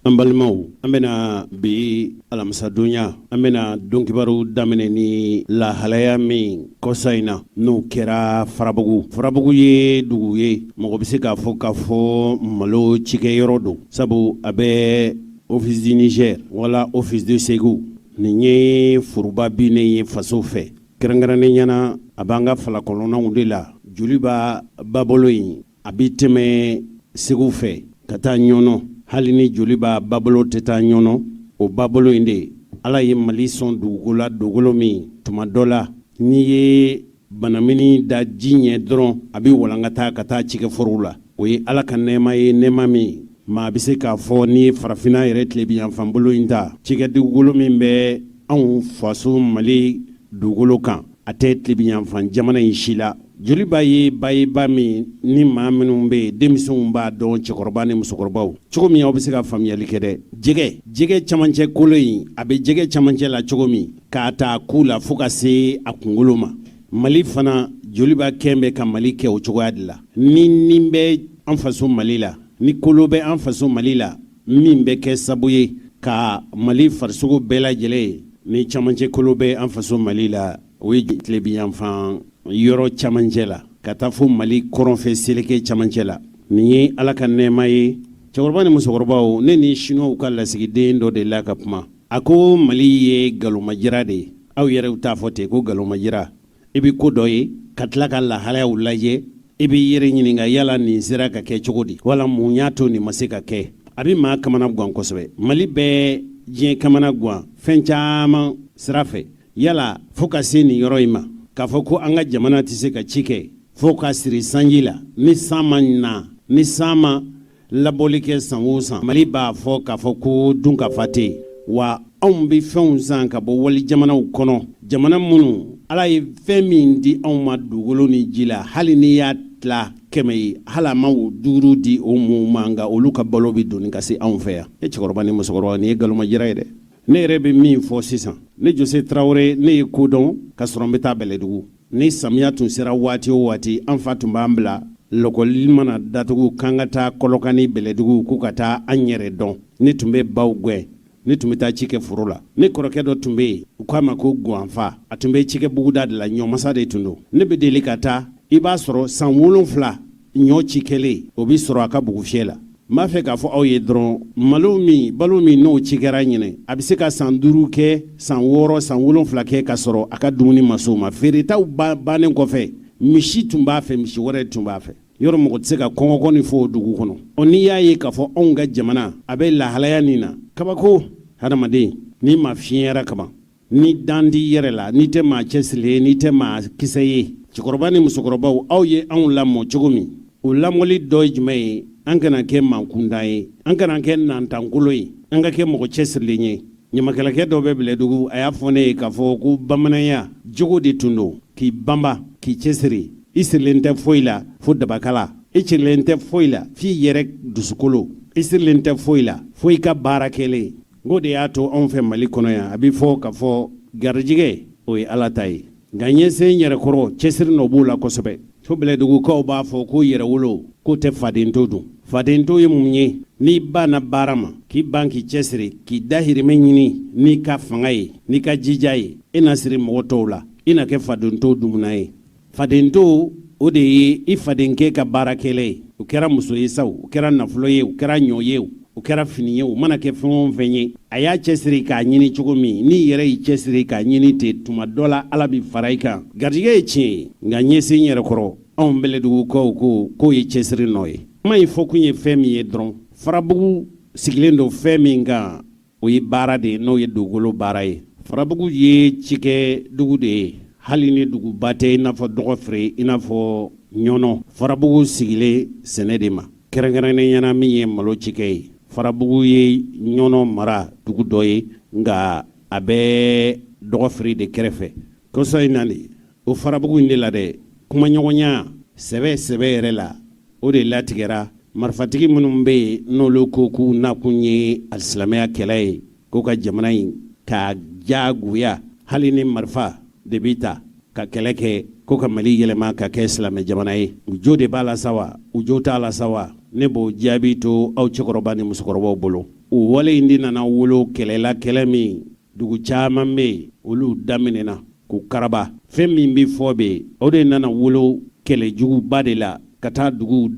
An balimaw an bɛna bi alamisadonya an bɛna don kibaru daminɛ ni lahalaya min kɔsa in na n'o kɛra Farabugu ye dugu ye mɔgɔ bɛ se k'a fɔ malo cikɛyɔrɔ don sabu a bɛ office du Niger wala office de Ségou nin ye foroba binnen ye faso fɛ kɛrɛnkɛrɛnnen ɲɛna a b'an ka falakɔlɔnaw de la joli b'a babolo in a bɛ tɛmɛ Ségou fɛ ka taa ɲɔnɔ hali ni joli b'a babolo tɛ taa ɲɔnɔ o babolo in de Ala ye Mali sɔn dugukolo min tuma dɔ la n'i ye banamini da ji ɲɛ dɔrɔn a bɛ walankata ka taa cikɛforow la o ye Ala ka nɛɛma ye nɛɛma min maa bɛ se k'a fɔ ni ye farafinna yɛrɛ tilebiyanfan bolo in ta cikɛ dugukolo min bɛ anw faso Mali dugukolo kan a tɛ tilebiyanfan jamana in si la joli b'a ye ba min ni maa minnu bɛ denmisɛnw b'a dɔn cɛkɔrɔba ni musokɔrɔbaw cogo min aw bɛ se ka faamuyali kɛ dɛ jɛgɛ camancɛ kolo in a bɛ jɛgɛ camancɛ la cogo min k'a ta ku la fo ka se a kunkolo ma Mali fana joli b'a kɛn bɛ ka Mali kɛ o cogoya de la ni bɛ an faso Mali la ni kolo bɛ an faso Mali la min bɛ kɛ sabu ye ka Mali farisogo bɛɛ lajɛlen ni camancɛ kolo bɛ an faso Mali la o ye tilebiyanfan yɔrɔ camancɛ la ka taa fo Mali kɔrɔnfɛ seleke camancɛ la nin ye Ala ka nɛɛma ye cɛkɔrɔba ni musokɔrɔbaw ne ni Chinois ka lasigiden dɔ de la ka kuma a ko Mali ye galomajira de ye aw yɛrɛw t'a fɔ ten ko galomajira i bɛ ko dɔ ye ka tila ka lahalayaw lajɛ i bɛ yɛrɛ ɲininka yala nin sera ka kɛ cogo di wala mun y'a to nin ma se ka kɛ a bɛ maa kamana gan kosɛbɛ Mali bɛɛ diɲɛ kamana gan fɛn caman sira fɛ yala fo ka se nin yɔrɔ in ma k'a fɔ ko an ka jamana tɛ se ka ci kɛ fo ka siri sanji la ni san ma na ni san ma labɔli kɛ san o san Mali b'a fɔ k'a fɔ ko dunkafa tɛ yen wa anw bɛ fɛnw san ka bɔ wali jamanaw kɔnɔ jamana minnu Ala ye fɛn min di anw ma dugukolo ni ji la hali ni y'a tila 100 ye hali a ma o 5 di o mɔɔw ma nka olu ka balo bɛ doni ka se anw fɛ yan e cɛkɔrɔba ni musokɔrɔba nin ye galomajira ye dɛ ne yɛrɛ bɛ min fɔ sisan ne Jose Traoré ne ye ko dɔn ka sɔrɔ n bɛ taa Bɛlɛdugu ni samiya tun sera waati o waati an fa tun b'an bila lɔkɔli mana datugu k'an ka taa Kɔlɔkani Bɛlɛdugu ko ka taa an yɛrɛ dɔn ne tun bɛ baw gɛn ne tun bɛ taa cikɛ foro la ne kɔrɔkɛ dɔ tun bɛ yen u k'a ma ko Guanfa a tun bɛ cikɛ buguda de la ɲɔmasa de tun don ne bɛ deli ka taa i b'a sɔrɔ san 7 ɲɔ cikɛlen o bɛ sɔrɔ a ka bugu fiyɛ la n b'a fɛ k'a fɔ aw ye dɔrɔn balo min n'o cikɛra ɲinɛ a bɛ se ka san 5 kɛ san 6 san 7 kɛ ka sɔrɔ a ka dumuni ma s'o ma feeretaw bannen kɔfɛ misi tun b'a fɛ misi wɛrɛ tun b'a fɛ yɔrɔ mɔgɔ tɛ se ka kɔngɔkɔni fɔ o dugu kɔnɔ n'i y'a ye k'a fɔ anw ka jamana a bɛ lahalaya nin na kabako hadamaden n'i ma fiɲɛra kaban ni dan di yɛrɛ la n'i tɛ maa cɛsirilen ye n'i tɛ maa kisɛ ye cɛkɔrɔba ni musokɔrɔbaw aw ye anw lamɔ cogo min o lamɔli dɔ ye jumɛn ye an kana kɛ mankundan ye an kana kɛ nantankolo ye an ka kɛ mɔgɔ cɛsirilen ye ɲamakalakɛ dɔ bɛ Bɛlɛdugu a y'a fɔ ne ye k'a fɔ ko bamananya jogo de tun don k'i banba k'i cɛsiri i sirilen tɛ foyi la fo dabakala i cirilen tɛ foyi la f'i yɛrɛ dusukolo i sirilen tɛ foyi la fo i ka baara kɛlen ngo de y'a to anw fɛ Mali kɔnɔ yan a bɛ fɔ ka fɔ garijɛgɛ o ye Ala ta ye nka ɲɛsen yɛrɛ kɔrɔ cɛsiri nɔ b'o la kosɛbɛ fo Bɛlɛdugukaw b'a fɔ ko yɛrɛwolo k'o tɛ fadento dun fadento ye mun ye n'i banna baara ma k'i ban k'i cɛsiri k'i dahirimɛ ɲini n'i ka fanga ye n'i ka jija ye i na siri mɔgɔ tɔw la i na kɛ fadento dumuna ye fadento o de ye i fadenkɛ ka baarakɛla ye o kɛra muso ye sa o kɛra nafolo ye o kɛra ɲɔ ye o kɛra fini ye o mana kɛ fɛn o fɛn ye a y'a cɛsiri k'a ɲini cogo min n'i yɛrɛ y'i cɛsiri k'a ɲini ten tuma dɔ la Ala bɛ fara i kan garijɛgɛ ye tiɲɛ ye nka ɲɛsen yɛrɛ kɔrɔ anw Bɛlɛdugukaw ko k'o ye cɛsiri nɔ ye kuma in fɔ kun ye fɛn min ye dɔrɔn Farabugu sigilen don fɛn min kan o ye baara de ye n'o ye dugukolo baara ye Farabugu ye cikɛ dugu de ye hali ni duguba tɛ i n'a fɔ Dɔgɔfire i n'a fɔ Ɲɔnɔ Farabugu sigilen sɛnɛ de ma kɛrɛnkɛrɛnnen ɲɛna min ye malo cikɛ ye Farabugu ye Ɲɔnɔ mara dugu dɔ ye nka a bɛ Dɔgɔfire de kɛrɛfɛ kɔsɔ in na de o Farabugu in de la dɛ kumaɲɔgɔnya sɛbɛ yɛrɛ la o de latigɛra marifatigi minnu bɛ yen n'olu ko k'u nakun ye alisilamɛya kɛlɛ ye k'u ka jamana in ka jagoya hali ni marifa de bɛ ta ka kɛlɛ kɛ ko ka Mali yɛlɛma ka kɛ silamɛ jamana ye u jo de b'a la sa wa u jo t'a la sa wa ne b'o jaabi to aw cɛkɔrɔba ni musokɔrɔbaw bolo o wale in de nana wolo kɛlɛla kɛlɛ min dugu caaman bɛ yen olu daminɛna k'u karaba fɛn min bɛ fɔ bɛ o de nana wolo kɛlɛjuguba de la ka taa duguw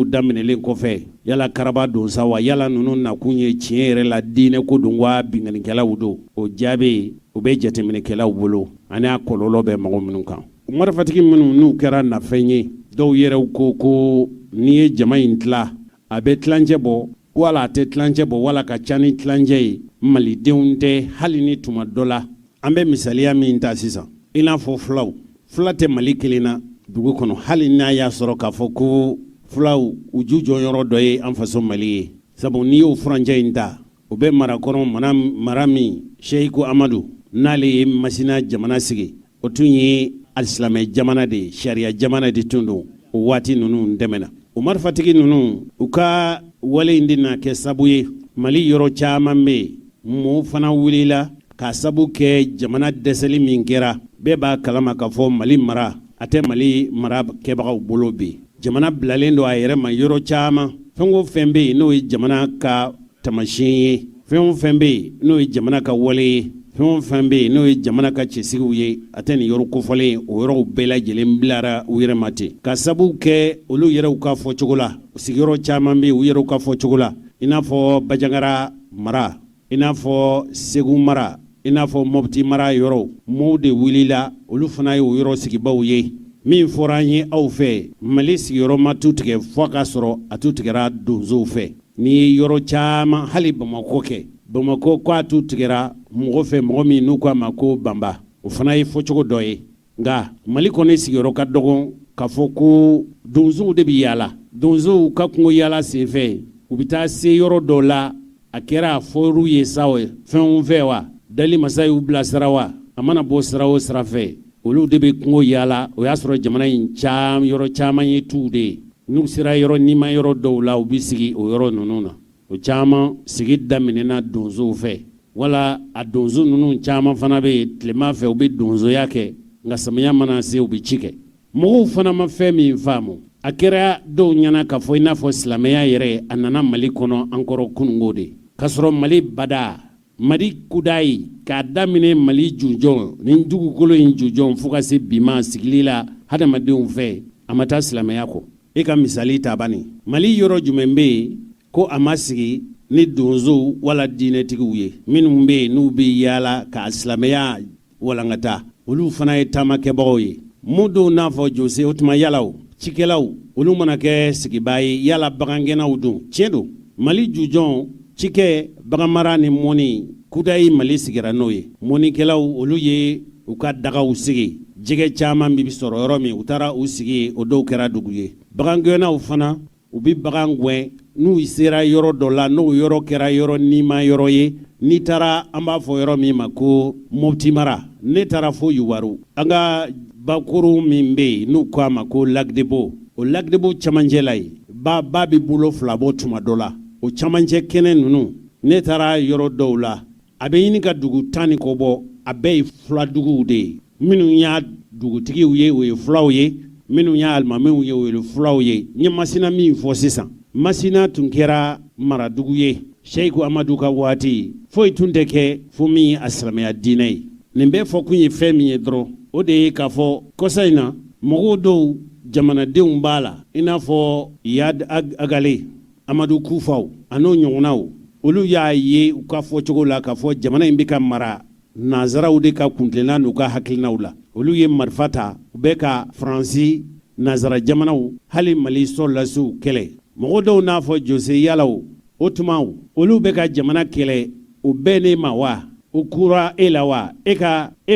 daminɛlen kɔfɛ yala karaba don sa wa yala ninnu nakun ye tiɲɛ yɛrɛ la diinɛ ko don wa binganikɛlaw don o jaabi o bɛ jateminɛkɛlaw bolo ani a kɔlɔlɔ bɛ mɔgɔ minnu kan marifatigi minnu n'u kɛra nafɛn ye dɔw yɛrɛw ko n'i ye jama in tila a bɛ tilancɛ bɔ wala a tɛ tilancɛ bɔ wala ka ca ni tilancɛ ye malidenw tɛ hali ni tuma dɔ la an bɛ misaliya min ta sisan i n'a fɔ fila tɛ mali kelen na dugu kɔnɔ hali n'a y'a sɔrɔ k'a fɔ ko fulaw u ju jɔyɔrɔ dɔ ye an faso mali ye sabu n'i y'o furancɛ in ta o bɛ mara kɔnɔ mara min seyiku amadu n'ale ye masina jamana sigi o tun ye alisilamɛ jamana de ye sariya jamana de tun don o waati ninnu tɛmɛna o marifatigi ninnu u ka wale in de na kɛ sabu ye mali yɔrɔ caman bɛ yen mɔɔw fana wulila k'a sabu kɛ jamana dɛsɛli min kɛra bɛɛ b'a kalama k'a fɔ mali mara a tɛ mali mara kɛbagaw bolo bi jamana bilalen don a yɛrɛ ma yɔrɔ caman fɛn o fɛn bɛ yen n'o ye jamana ka tamasiyɛn ye fɛn o fɛn bɛ yen n'o ye jamana ka wale ye fɛn o fɛn bɛ yen n'o ye jamana ka cɛsigiw ye a tɛ nin yɔrɔ kofɔlen o yɔrɔw bɛɛ lajɛlen bilara u yɛrɛ ma ten ka sabu kɛ olu yɛrɛw ka fɔcogo la sigiyɔrɔ caman bɛ yen u yɛrɛw ka fɔcogo la i n'a fɔ bajangara mara i n'a fɔ segu mara i n'a fɔ mɔpti mara yɔrɔ mɔɔw de wulila olu fana ye o yɔrɔ sigibaw ye min fɔra an ye aw fɛ mali sigiyɔrɔma tu tigɛ fɔ k'a sɔrɔ a tu tigɛra donsow fɛ n'i ye yɔrɔ caman hali bamakɔ kɛ bamakɔ ko a tu tigɛra mɔgɔ fɛ mɔgɔ min n'u k'a ma ko banba o fana ye fɔcogo dɔ ye nka mali kɔni sigiyɔrɔ ka dɔgɔn k'a fɔ ko donsow de bɛ yaala donsow ka kungo yaala senfɛ u bɛ taa se yɔrɔ dɔw la a kɛra a fɔr'u ye sa fɛnw fɛ wa dali masa y'u bilasira wa a mana bɔ sira o sira fɛ olu de bɛ kungo yaala o y'a sɔrɔ jamana in yɔrɔ caman ye tuw de ye n'u sera yɔrɔ nima yɔrɔ dɔw la u bɛ sigi o yɔrɔ ninnu na o caman sigi daminɛna donsow fɛ wala a donso ninnu caman fana bɛ yen tilema fɛ u bɛ donsoya kɛ nka samiya mana se u bɛ ci kɛ mɔgɔw fana ma fɛn min faamu a kɛra dɔw ɲɛna k'a fɔ i n'a fɔ silamɛya yɛrɛ a nana mali kɔnɔ an kɔrɔ kunungo de k'a sɔrɔ mali bada mali kudayi k'a daminɛ mali jujɔn ni dugukolo in jujɔn fo ka se bi ma sigili la hadamadenw fɛ a ma taa silamɛya kɔ e ka misali ta bani mali yɔrɔ jumɛn bɛ yen ko a ma sigi ni donsow wala diinɛtigiw ye minnu bɛ yen n'u bɛ yaala ka silamɛya walankata olu fana ye taamakɛbagaw ye mun dɔw n'a fɔ jose o tuma yalaw cikɛlaw olu mana kɛ sigibaa ye yala bagangɛnnaw don tiɲɛ don mali jujɔn cikɛ baganmara ni mɔni kudayi mali sigira n'o ye mɔnikɛlaw olu ye u ka dagaw sigi jɛgɛ caman bi sɔrɔ yɔrɔ min u taara u sigi o dɔw kɛra dugu ye bagangɛnnaw fana u bi bagan gɛn n'u sera yɔrɔ dɔ la n'o yɔrɔ kɛra yɔrɔ nima yɔrɔ ye n'i taara an b'a fɔ yɔrɔ min ma ko mopti mara ne taara fo yuwaru an ka bakuru min bɛ yen n'u ko a ma ko lagdebo o lagdebo camancɛ la yen ba bɛ bolo fila bɔ tuma dɔ la o camancɛ kɛnɛ ninnu ne taara yɔrɔ dɔw la a bɛ ɲini ka dugu 10 ni kɔ bɔ a bɛɛ ye fuladuguw de ye minnu y'a dugutigiw ye o ye fulaw ye minnu y'a alimamiw ye o ye fulaw ye n ye masina min fɔ sisan masina tun kɛra maradugu ye seyiku amadu ka waati foyi tun tɛ kɛ fo min ye a silamɛya diinɛ ye nin bɛɛ fɔ kun ye fɛn min ye dɔrɔn o de ye k'a fɔ kɔsa in na mɔgɔw dɔw jamanadenw b'a la i n'a fɔ yad agale amadu kufaw a n'o ɲɔgɔnnaw olu y'a ye u ka fɔcogo la k'a fɔ jamana in bɛ ka mara nazaraw de ka kuntilenna n'u ka hakilinaw la olu ye marifa ta u bɛ ka faransi nazara jamanaw hali mali sɔrɔlasiw kɛlɛ mɔgɔ dɔw n'a fɔ jose yalaw o tuma olu bɛ ka jamana kɛlɛ o bɛɛ ne ma wa o kura e la wa e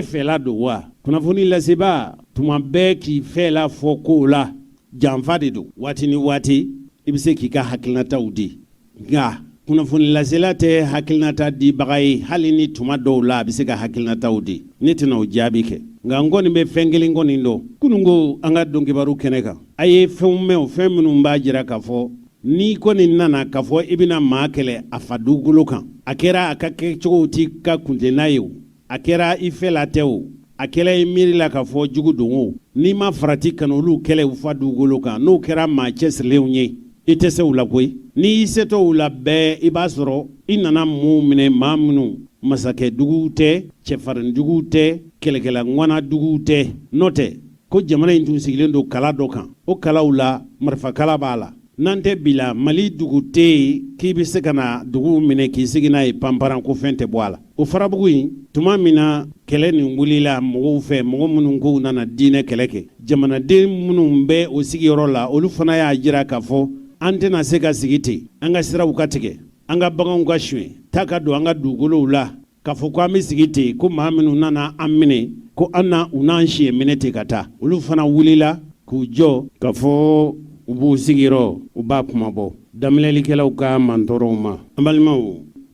fɛla don wa kunnafoni lasebaa tuma bɛɛ k'i fɛla fɔ ko la janfa de don waati ni waati i bɛ se k'i ka hakilinataw di nka kunnafoni lasela tɛ hakilinata dibaga ye hali ni tuma dɔw la a bɛ se ka hakilinataw di ne tɛna o jaabi kɛ nka n kɔni bɛ fɛn kelen kɔni dɔn kununko an ka dɔnkibaru kɛnɛ kan a ye fɛnw mɛn o fɛn minnu b'a jira k'a fɔ n'i kɔni nana k'a fɔ i bɛna maa kɛlɛ a fa dugukolo kan a kɛra a ka kɛcogow t'i ka kuntilenna ye o a kɛra i fɛla tɛ o a kɛra i miiri la k'a fɔ jugu don o n'i ma farati ka n'olu kɛlɛ u fa dugukolo kan n'o kɛra maa cɛsirilenw ye i tɛ se u la koyi n'i setɔ u la bɛɛ i b'a sɔrɔ i nana mun minɛ maa minnu masakɛduguw tɛ cɛfarinjuguw tɛ kɛlɛkɛlaŋwanaduguw tɛ n'o tɛ ko jamana in tun sigilen don kala dɔ kan o kalaw la marifakala b'a la n'an tɛ bi la mali dugu tɛ yen k'i bɛ se ka na duguw minɛ k'i sigi n'a ye panparan ko fɛn tɛ bɔ a la o farabugu in tuma min na kɛlɛ nin wulila mɔgɔw fɛ mɔgɔ minnu ko nana diinɛ kɛlɛ kɛ jamanaden minnu bɛ o sigiyɔrɔ la olu fana y'a jira k'a fɔ an tɛna se ka sigi ten an ka siraw ka tigɛ an ka baganw ka suɲɛ taa ka don an ka dugukolow la k'a fɔ ko an bɛ sigi ten ko maa minnu nana an minɛ ko an na u n'an siɲɛ minɛ ten ka taa olu fana wulila k'u jɔ k'a fɔ u b'u sigiyɔrɔ u b'a kuma bɔ daminɛlikɛlaw ka mantɔrɔw ma an balimaw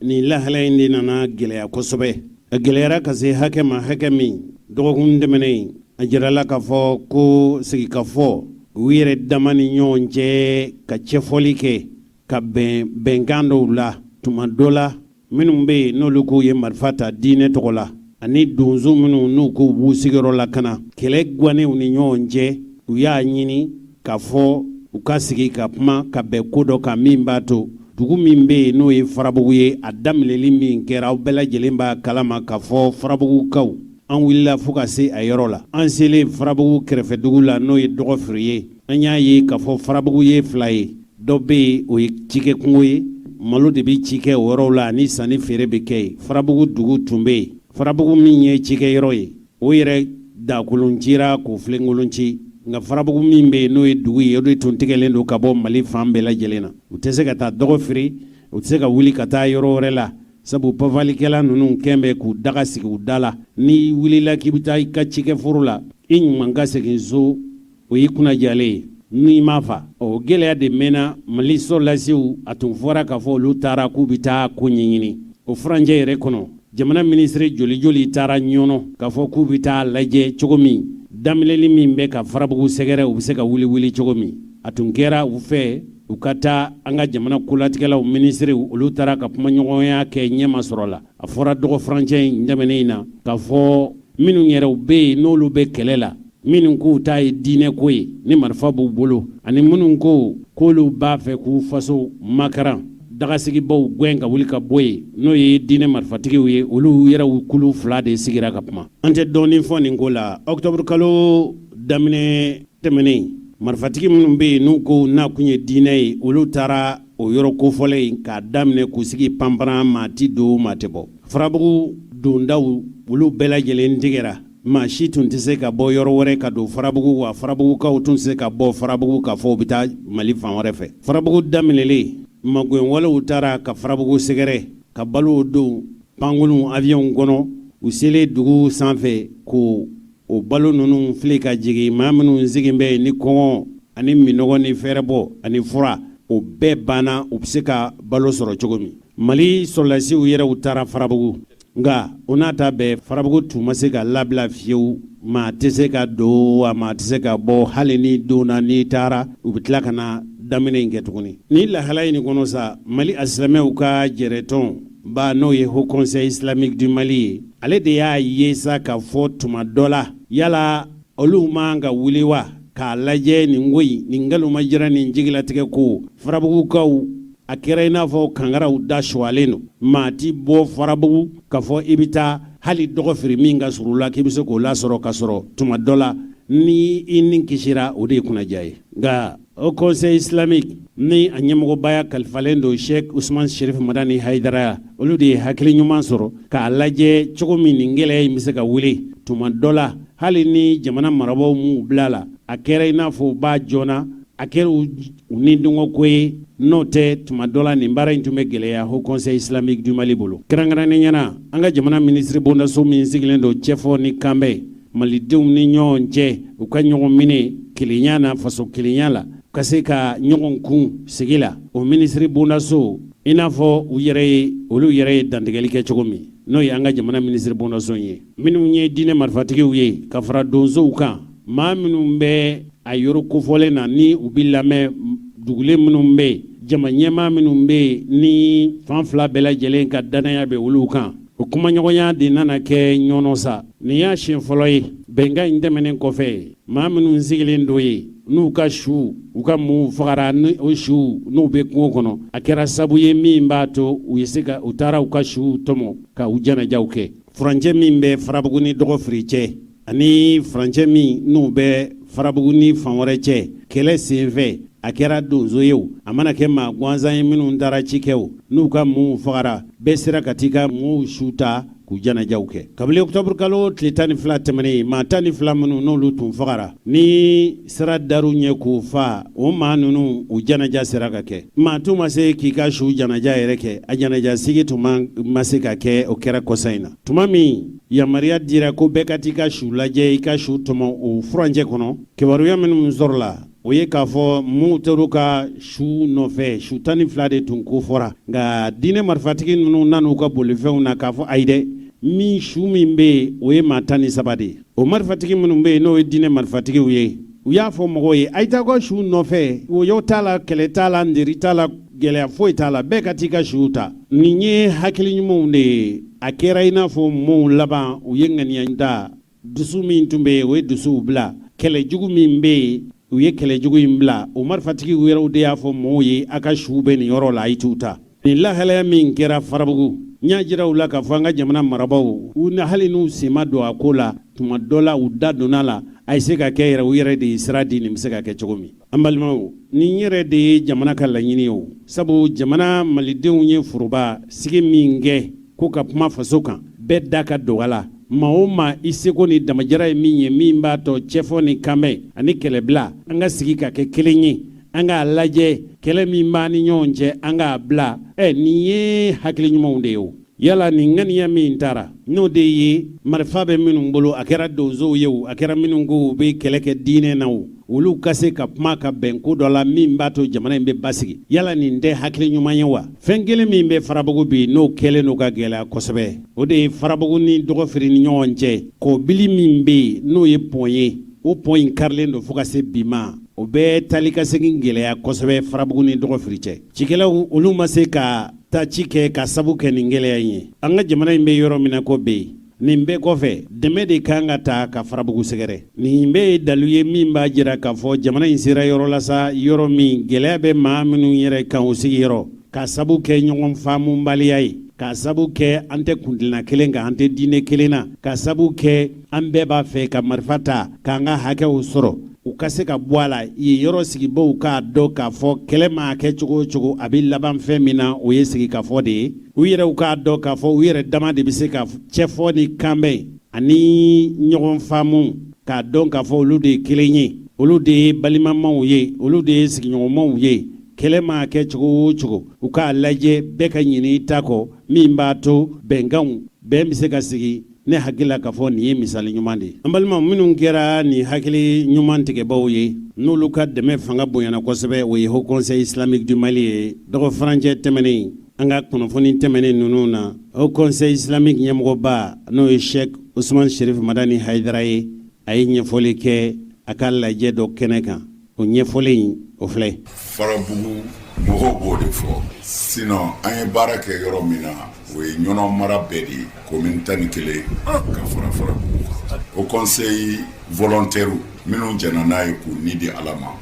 nin lahala in de nana gɛlɛya kosɛbɛ a gɛlɛyara ka se hakɛ ma hakɛ min dɔgɔkun tɛmɛnen a jirala k'a fɔ ko sigikafɔ u yɛrɛ dama ni ɲɔgɔn cɛ ka cɛfɔli kɛ ka bɛnkan dɔw la tuma dɔ la minnu bɛ yen n'olu k'u ye marifa ta diinɛ tɔgɔ la ani donso minnu n'u k'u b'u sigiyɔrɔ lakana kɛlɛ ganenw ni ɲɔgɔn cɛ u y'a ɲini k'a fɔ u ka sigi ka kuma ka bɛn ko dɔ kan min b'a to dugu min bɛ yen n'o ye farabugu ye a daminɛli min kɛra aw bɛɛ lajɛlen b'a kalama k'a fɔ farabugukaw an wulila fo ka se a yɔrɔ la an selen farabugu kɛrɛfɛ dugu la n'o ye dɔgɔfiri ye an y'a ye k'a fɔ farabugu ye fila ye dɔ bɛ yen o ye cikɛ kungo ye malo de bɛ ci kɛ o yɔrɔw la ani sanni feere bɛ kɛ yen farabugu dugu tun bɛ yen farabugu min ye cikɛ yɔrɔ ye o yɛrɛ dakolon cira k'o filenkolon ci nka farabugu min bɛ yen n'o ye dugu ye o de tun tigɛlen don ka bɔ mali fan bɛɛ lajɛlen na u tɛ se ka taa dɔgɔfiri u tɛ se ka wuli ka taa yɔrɔ wɛrɛ la sabu pafalikɛla ninnu kɛn bɛ k'u daga sigi u da la n'i wulila k'i bɛ taa i ka cikɛforo la i ɲuman ka segin so o y'i kunnajalen ye n'i m'a fa o gɛlɛya de mɛnna mali sɔrɔlasiw a tun fɔra k'a fɔ olu taara k'u bɛ taa ko ɲɛɲini o furancɛ yɛrɛ kɔnɔ jamana minisiri joli joli taara ɲɔnɔ k'a fɔ k'u bɛ taa lajɛ cogo min daminɛli min bɛ ka farabugu sɛgɛrɛ u bɛ se ka wuli cogo min a tun kɛra u fɛ u ka taa an ka jamana kolatigɛlaw minisiriw olu taara ka kumaɲɔgɔnya kɛ ɲɛma sɔrɔ la a fɔra dɔgɔ furancɛ in daminɛ in na k'a fɔ minnu yɛrɛw bɛ yen n'olu bɛ kɛlɛ la minnu k'u ta ye diinɛ ko ye ni marifa b'u bolo ani minnu ko k'olu b'a fɛ k'u faso makaran dagasigibaw gɛn ka wuli ka bɔ yen n'o ye diinɛ marifatigiw ye olu yɛrɛw kulu fila de sigira ka kuma an tɛ dɔɔnin fɔ nin ko la octobre kalo daminɛ tɛmɛnen marifatigi minnu bɛ yen n'u ko n'a kun ye diinɛ ye olu taara o yɔrɔ kofɔlen in k'a daminɛ k'u sigi panparan maa ti don maa tɛ bɔ farabugu dondaw olu bɛɛ lajɛlen tigɛra maa si tun tɛ se ka bɔ yɔrɔ wɛrɛ ka don farabugu wa farabugukaw tun tɛ se ka bɔ farabugu k'a fɔ u bɛ taa mali fan wɛrɛ fɛ farabugu daminɛlen magɛnwalew taara ka farabugu sɛgɛrɛ ka balow don pankolon avion kɔnɔ u selen dugu sanfɛ ko o balo ninnu fili ka jigin maa minnu sigin bɛ ni kɔngɔ ani minɔgɔ ni fɛrɛbɔ ani fura o bɛɛ banna u bɛ se ka balo sɔrɔ cogo min mali sɔrɔlasiw yɛrɛw taara farabugu nka o n'a ta bɛɛ farabugu tun ma se ka labila fiyewu maa tɛ se ka don wa maa tɛ se ka bɔ hali ni donna n'i taara u bɛ tila ka na daminɛ in kɛ tuguni ni lahala in kɔnɔ sa mali asilamɛw ka jɛrɛtɔn ba n'o ye haut conseil islamique du mali ye ale de y'a ye sa ka fɔ tuma dɔ la yala olu man ka wuli wa k'a lajɛ nin ko in nin nkalon ma jira nin jigilatigɛ ko farabugukaw a kɛra i n'a fɔ kankaraw da suwalen don maa ti bɔ farabugu k'a fɔ i bɛ taa hali dɔgɔfiri min ka surun la k'i bɛ se k'o lasɔrɔ ka sɔrɔ tuma dɔ la ni i ni kisira o de ye kunnaja ye nka o conseil islamique ni a ɲɛmɔgɔbaya kalifalen don sheikh usman sherif madani haidara olu de ye hakili ɲuman sɔrɔ k'a lajɛ cogo min nin gɛlɛya in bɛ se ka wuli tuma dɔ la hali ni jamana marabaaw m'u bila la a kɛra i n'a fɔ u b'a joona a kɛra u ni dɔngɔko ye n'o tɛ tuma dɔ la nin baara in tun bɛ gɛlɛya haut conseil islamique du mali bolo kɛrɛnkɛrɛnnen ɲɛna an ka jamana minisiri bondaso min sigilen don cɛfɔ ni kanbɛ malidenw ni ɲɔgɔn cɛ u ka ɲɔgɔn minɛ kelenya na faso kelenya la ka se ka ɲɔgɔn kun sigi la o minisiri bondaso i n'a fɔ olu yɛrɛ ye dantigɛli kɛ cogo min n'o ye an ka jamana minisiri bondaso ye minnu ye diinɛ marifatigiw ye ka fara donsow kan maa minnu bɛ a yɔrɔ kofɔlen na ni u bɛ lamɛn dugulen minnu bɛ yen jama ɲɛmaa minnu bɛ yen ni fan fila bɛɛ lajɛlen ka danaya bɛ olu kan o kumaɲɔgɔnya de nana kɛ ɲɔnɔ sa nin y'a siɲɛ fɔlɔ ye bɛnkan in tɛmɛnen kɔfɛ maa minnu sigilen dɔ ye n'u ka su u ka mun fagara o su n'u bɛ kungo kɔnɔ a kɛra sabu ye min b'a to u ye se ka u taara u ka su tɔmɔ ka u janajaw kɛ furancɛ min bɛ Farabugu ni Dɔgɔfiri cɛ ani furancɛ min n'u bɛ Farabugu ni fan wɛrɛ cɛ kɛlɛ senfɛ a kɛra donso ye o a mana kɛ maa gansan ye minnu taara ci kɛ o n'u ka mun fagara bɛɛ sera ka t'i ka mɔɔw su ta k'u janajaw kɛ kabini octobre kalo tile 12 tɛmɛnen maa 12 minnu n'olu tun fagara ni sira dar'u ɲɛ k'u fa o maa ninnu u janaja sera ka kɛ maa tun ma se k'i ka su janaja yɛrɛ kɛ a janaja sigi tun ma se ka kɛ o kɛra kɔsa in na tuma min yamaruya dira ko bɛɛ ka t'i ka su lajɛ i ka su tɔmɔ o furancɛ kɔnɔ kibaruya minnu sɔrɔla o ye k'a fɔ mun tɛr'u ka su nɔfɛ su 12 de tun ko fɔra nka diinɛ marifatigi ninnu nan'u ka bolifɛnw na k'a fɔ ayi dɛ min su min bɛ yen o ye maa 13 de ye o marifatigi minnu bɛ yen n'o ye diinɛ marifatigiw ye u y'a fɔ mɔgɔw ye a' t'a ka su nɔfɛ woyo t'a la kɛlɛ t'a la nderi t'a la gɛlɛya foyi t'a la bɛɛ ka t'i ka su ta nin ye hakili ɲumanw de ye a kɛra i n'a fɔ mɔɔw laban u ye ŋaniya ta dusu min tun bɛ yen o ye dusuw bila kɛlɛjugu min bɛ yen u ye kɛlɛjugu in bila o marifatigi wɛrɛw de y'a fɔ mɔɔw ye a ka su bɛ nin yɔrɔ la a ye t'u ta nin lahalaya min kɛra Farabugu n y'a jira u la k'a fɔ an ka jamana marabaw u hali n'u sen ma don a ko la tuma dɔ la u da donna la a ye se ka kɛ yɛrɛ u yɛrɛ de ye sira di nin bɛ se ka kɛ cogo min an balimaw nin yɛrɛ de ye jamana ka laɲini ye o sabu jamana malidenw ye foroba sigi min kɛ ko ka kuma faso kan bɛɛ da ka don a la maa o maa i seko ni damajara ye min ye min b'a tɔ cɛfɔ ni kanbɛn ani kɛlɛbila an ka sigi ka kɛ kelen ye an k'a lajɛ kɛlɛ min b'a ni ɲɔgɔn cɛ an k'a bila nin ye hakili ɲumanw de ye o yala nin ŋaniya min taara n'o de ye marifa bɛ minnu bolo a kɛra donsow ye o a kɛra minnu ko u bɛ kɛlɛ kɛ diinɛ na o olu ka se ka kuma ka bɛn ko dɔ la min b'a to jamana in bɛ basigi yala nin tɛ hakili ɲuman ye wa fɛn kelen min bɛ Farabugu bi n'o kɛlen n'o ka gɛlɛya kosɛbɛ o de ye Farabugu ni Dɔgɔfiri ni ɲɔgɔn cɛ kɔbili min bɛ yen n'o ye pɔn ye o pɔn in karilen don fo ka se bi ma o bɛɛ tali ka segin gɛlɛya kosɛbɛ Farabugu ni Dɔgɔfiri cɛ cikɛlaw olu ma se ka ta ci kɛ ka sabu kɛ nin gɛlɛya in ye an ka jamana in bɛ yɔrɔ min na ko bi nin bɛɛ kɔfɛ dɛmɛ de kan ka ta ka Farabugu sɛgɛrɛ nin bɛɛ ye dalu ye min b'a jira k'a fɔ jamana in sera yɔrɔ la sa yɔrɔ min gɛlɛya bɛ maa minnu yɛrɛ kan o sigi yɔrɔ ka sabu kɛ ɲɔgɔn faamubaliya ye ka sabu kɛ an tɛ kuntilena kelen kan an tɛ diinɛ kelen na ka sabu kɛ an bɛɛ b'a fɛ ka marifa ta k'an ka hakɛw sɔrɔ u ka se ka bɔ a la yen yɔrɔ sigibaw k'a dɔn k'a fɔ kɛlɛ maa kɛ cogo o cogo a bɛ laban fɛn min na o ye sigikafɔ de ye u yɛrɛw k'a dɔn k'a fɔ u yɛrɛ dama de bɛ se ka cɛfɔ ni kanbɛn ani ɲɔgɔn faamu k'a dɔn k'a fɔ olu de ye kelen ye olu de ye balimamaw ye olu de ye sigiɲɔgɔnmaw ye kɛlɛ maa kɛ cogo o cogo u k'a lajɛ bɛɛ ka ɲini i ta kɔ min b'a to bɛnkanw bɛn bɛ se ka sigi ne hakili k'a fɔ nin ye misali ɲuman de ye an balimaw minnu kɛra nin hakili ɲuman tigɛbaw ye n'olu ka dɛmɛ fanga bonyana kosɛbɛ o ye Haut Conseil Islamique du Mali ye dɔgɔfarancɛ tɛmɛnen an ka kunnafoni tɛmɛnen ninnu na Haut Conseil Islamique ɲɛmɔgɔba n'o ye Sheikh Ousmane Sherif Madani Haidara ye a ye ɲɛfɔli kɛ a ka lajɛ dɔ kɛnɛ kan o ɲɛfɔli in o filɛ Farabugu mɔgɔw b'o de fɔ sinon an ye baara kɛ yɔrɔ min na o ye ɲɔnɔ mara bɛɛ de ye commune 11 ka fara Farabugu kan Haut Conseil volontaire minnu jɛna n'a ye k'u ni di Ala ma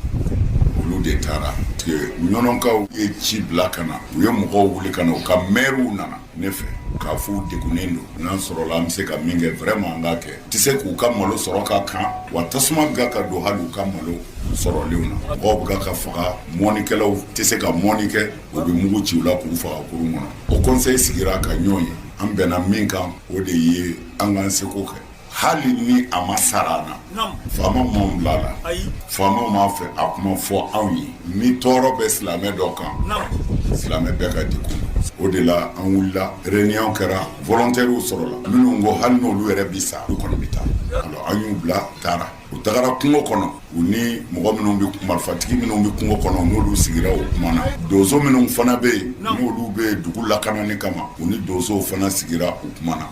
olu de taara ɲɔnɔkaw ye ci bila ka na u ye mɔgɔw wuli ka na u ka maires nana ne fɛ k'a fɔ u degunnen don n'an sɔrɔla an bɛ se ka min kɛ vraiment an k'a kɛ tɛ se k'u ka malo sɔrɔ ka kan wa tasuma ga ka don hali u ka malo sɔrɔlenw na mɔgɔw bɛ ka faga mɔnikɛlaw tɛ se ka mɔni kɛ u bɛ mugu ci u la k'u faga kurun kɔnɔ o conseil sigira ka ɲɔgɔn ye an bɛnna min kan o de ye an k'an seko kɛ hali ni a ma sara na faama m'anw bila la faamaw m'a fɛ a kuma fɔ anw ye ni tɔɔrɔ bɛ silamɛ dɔ kan silamɛ bɛɛ ka di kun o de la an wulila réunion kɛra volontaires sɔrɔla minnu ko hali n'olu yɛrɛ bi sa olu kɔni bɛ taa alors an y'u bila taara u tagara kungo kɔnɔ u ni mɔgɔ minnu bɛ marifatigi minnu bɛ kungo kɔnɔ n'olu sigira o kuma na donso minnu fana bɛ yen n'olu bɛ dugu lakanani kama u ni donsow fana sigira o kuma na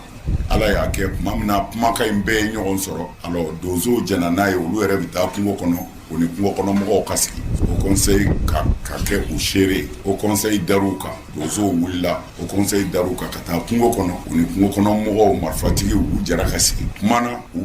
Ala y'a kɛ tuma min na kumakan in bɛɛ ye ɲɔgɔn sɔrɔ alors donsow jɛna n'a ye olu yɛrɛ bɛ taa kungo kɔnɔ u ni kungo kɔnɔ mɔgɔw ka sigi o conseil ka kɛ u seere o conseil dar'u kan donsow wulila o conseil dar'u kan ka taa kungo kɔnɔ u ni kungo kɔnɔ mɔgɔw marifatigiw u jɛra ka sigi kumana u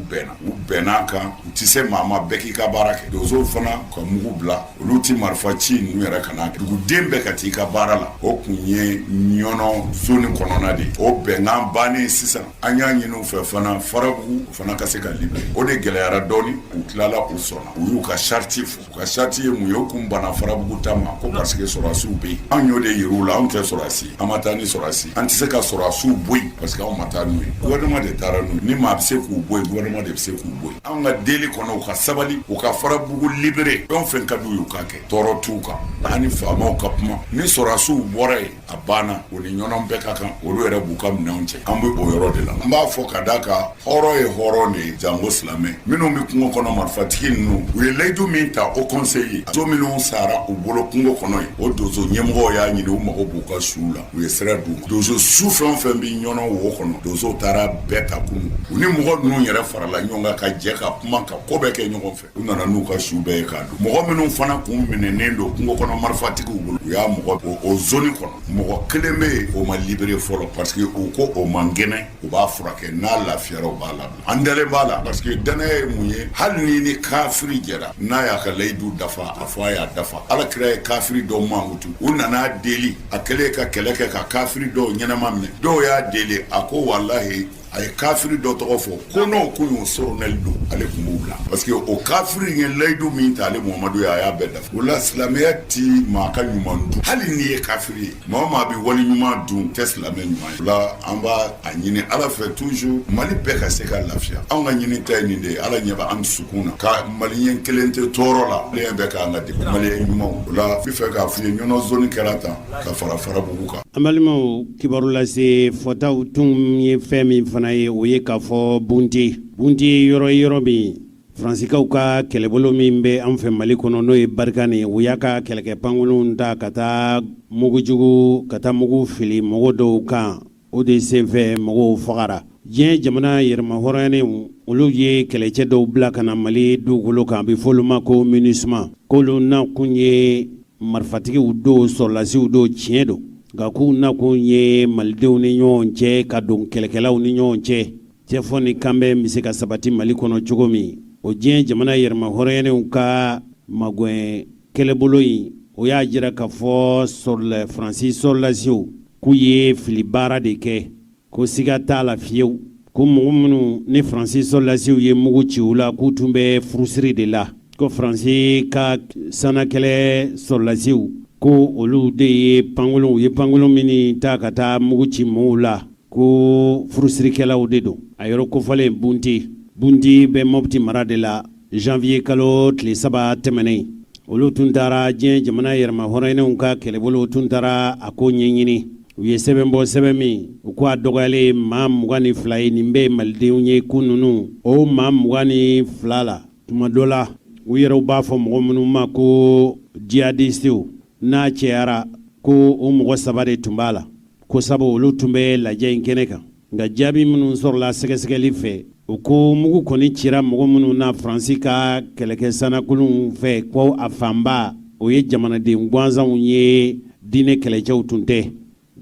bɛnna kan u tɛ se maa ma bɛɛ k'i ka baara kɛ donsow fana ka mugu bila olu ti marifa ci ninnu yɛrɛ ka n'a kɛ duguden bɛɛ ka t'i ka baara la o kun ye ɲɔnɔ zone kɔnɔna de o bɛnkan bannen sisan an y'a ɲini u fɛ fana Farabugu o fana ka se ka libéré o de gɛlɛyara dɔɔni u tilala u sɔnna u y'u ka charte fɔ u ka charte ye mun ye o kun banna Farabugu ta ma ko parce que sɔrɔdasiw bɛ yen an y'o de yir'u la anw tɛ sɔrɔdasi an ma taa ni sɔrɔdasi an tɛ se ka sɔrɔdasiw bɔ yen parce que anw ma taa n'u ye gouvernement de taara n'u ye ni maa bɛ se k'u bɔ yen gouvernement de bɛ se k'u bɔ yen anw ka deli kɔnɔ u ka sabali u ka Farabugu libéré fɛn o fɛn ka d'u ye u k'a kɛ tɔɔrɔ t'u kan ani faamaw ka kuma ni sɔrɔdasiw bɔra yen a banna o ni ɲɔnɔ bɛɛ ka kan olu yɛrɛ b'u ka minɛnw cɛ an bɛ o yɔrɔ de la n b'a fɔ ka d'a kan hɔrɔn ye hɔrɔn de ye jango silamɛ minnu bɛ kungo kɔnɔ marifatigi ninnu u ye layidu min ta o conseil ye donso minnu sara u bolo kungo kɔnɔ yen o donso ɲɛmɔgɔw y'a ɲini u mago b'u ka suw la u ye sira d'u ma donso su fɛn o fɛn bɛ ɲɔnɔ wo kɔnɔ donsow taara bɛɛ ta kunu u ni mɔgɔ ninnu yɛrɛ farala ɲɔgɔn kan ka jɛ ka kuma ka ko bɛɛ kɛ ɲɔgɔn fɛ u nana n'u ka su bɛɛ ye k'a dun mɔgɔ minnu fana kun minɛnen don kungo kɔnɔ marifatigiw bolo u y'a mɔgɔ o zone kɔnɔ mɔgɔ kelen bɛ yen o ma libéré fɔlɔ parce que u ko o man gɛnɛ u b'a furakɛ n'a lafiyara u b'a labila an dalen b'a la parce que danaya ye mun ye hali ni kafiri jɛra n'a y'a ka layidu dafa a fɔ a y'a dafa alakira ye kafiri dɔw mankutu u nana deli a kɛlen ka kɛlɛ kɛ ka kafiri dɔw ɲɛnama minɛ dɔw y'a deli a ko walahi a ye kafiri dɔ tɔgɔ fɔ ko n'o kun y'o solonɛli don ale kun b'u bila parce que o kafiri ye layidu min ta ale Muhamadu ye a y'a bɛɛ dafa o la silamɛya ti maa ka ɲuman dun hali n'i ye kafiri ye maa o maa bɛ wali ɲuman dun tɛ silamɛ ɲuman ye o la an b'a a ɲini Ala fɛ toujours Mali bɛɛ ka se ka lafiya anw ka ɲini ta ye nin de ye Ala ɲɛ bɛ an dusukun na ka maliyɛn kelen tɛ tɔɔrɔ la maliyɛn bɛɛ k'an ka dɛmɛ maliyɛn ɲumanw o la n bɛ fɛ k'a f'i ye ɲɔnɔ zone kɛra tan ka fara Farabugu kan. An balimaw kibaru lase fɔtaw tun ye fɛn min fana ye o ye k'a fɔ bunte yɔrɔ min Fransikaw ka kɛlɛbolo min bɛ an fɛ Mali kɔnɔ n'o ye Barikani o y'a ka kɛlɛkɛ pankolonw ta ka taa mugu fili mɔgɔ dɔw kan o de senfɛ mɔgɔw fagara diɲɛ jamana yɛrɛma hɔrɔnyalen olu ye kɛlɛcɛ dɔw bila ka na Mali dugukolo kan a bɛ fɔ olu ma ko MINUSMA k'olu nakun ye marifatigiw do sɔrɔlasiw do tiɲɛ don nka k'u nakun ye malidenw ni ɲɔgɔn cɛ ka don kɛlɛkɛlaw ni ɲɔgɔn cɛ cɛfɔ ni kanbɛn bɛ se ka sabati Mali kɔnɔ cogo min o diɲɛ jamana yɛrɛma hɔrɔnyanenw ka magwɛn kɛlɛbolo in o y'a jira k'a fɔ Faransi sɔrɔlasiw k'u ye fili baara de kɛ ko siga t'a la fiyewu ko mɔgɔ minnu ni Faransi sɔrɔlasiw ye mugu ci u la k'u tun bɛ furusiri de la ko Faransi ka sanakɛlɛ sɔrɔlasiw ko olu de ye pankolon min ta ka taa mugu ci mɔgɔw la ko furusirikɛlaw de don a yɔrɔ kofɔlen bunti bɛ Mopti mara de la janvier kalo tile 3 tɛmɛnen olu tun taara diɲɛ jamana yɛrɛma hɔrɔnyanenw ka kɛlɛbolo tun taara a ko ɲɛɲini u ye sɛbɛn bɔ sɛbɛn min u ko a dɔgɔyalen maa 22 ye nin bɛ malidenw ye ku ninnu o maa 22 la tuma dɔ la u yɛrɛw b'a fɔ mɔgɔ minnu ma ko djihadistew n'a cɛyara ko o mɔgɔ 3 de tun b'a la ko sabu olu tun bɛ lajɛ in kɛnɛ kan nka jaabi minnu sɔrɔla sɛgɛsɛgɛli fɛ u ko mugu kɔni cira mɔgɔ minnu na Faransi ka kɛlɛkɛ sanakulunw fɛ ko a fanba o ye jamanaden gansanw ye diinɛ kɛlɛcɛw tun tɛ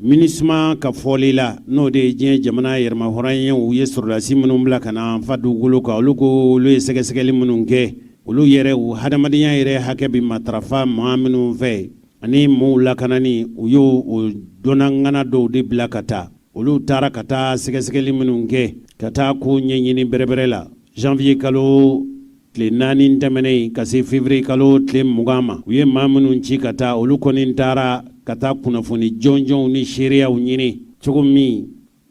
MINUSMA ka fɔli la n'o de ye diɲɛ jamana yɛrɛma hɔrɔnye u ye sɔrɔdasi minnu bila ka na fa dugukolo kan olu ko olu ye sɛgɛsɛgɛli minnu kɛ olu yɛrɛ u hadamadenya yɛrɛ hakɛ bi matarafa maa minnu fɛ ani mɔɔw lakanani u y'o dɔnnangana dɔw de bila ka taa olu taara ka taa sɛgɛsɛgɛli minnu kɛ ka taa ko ɲɛɲini bɛrɛbɛrɛ la janvier kalo tile 4 tɛmɛnen ka se février kalo tile 20 ma u ye maa minnu ci ka taa olu kɔni taara ka taa kunnafoni jɔnjɔnw ni seereyaw ɲini cogo min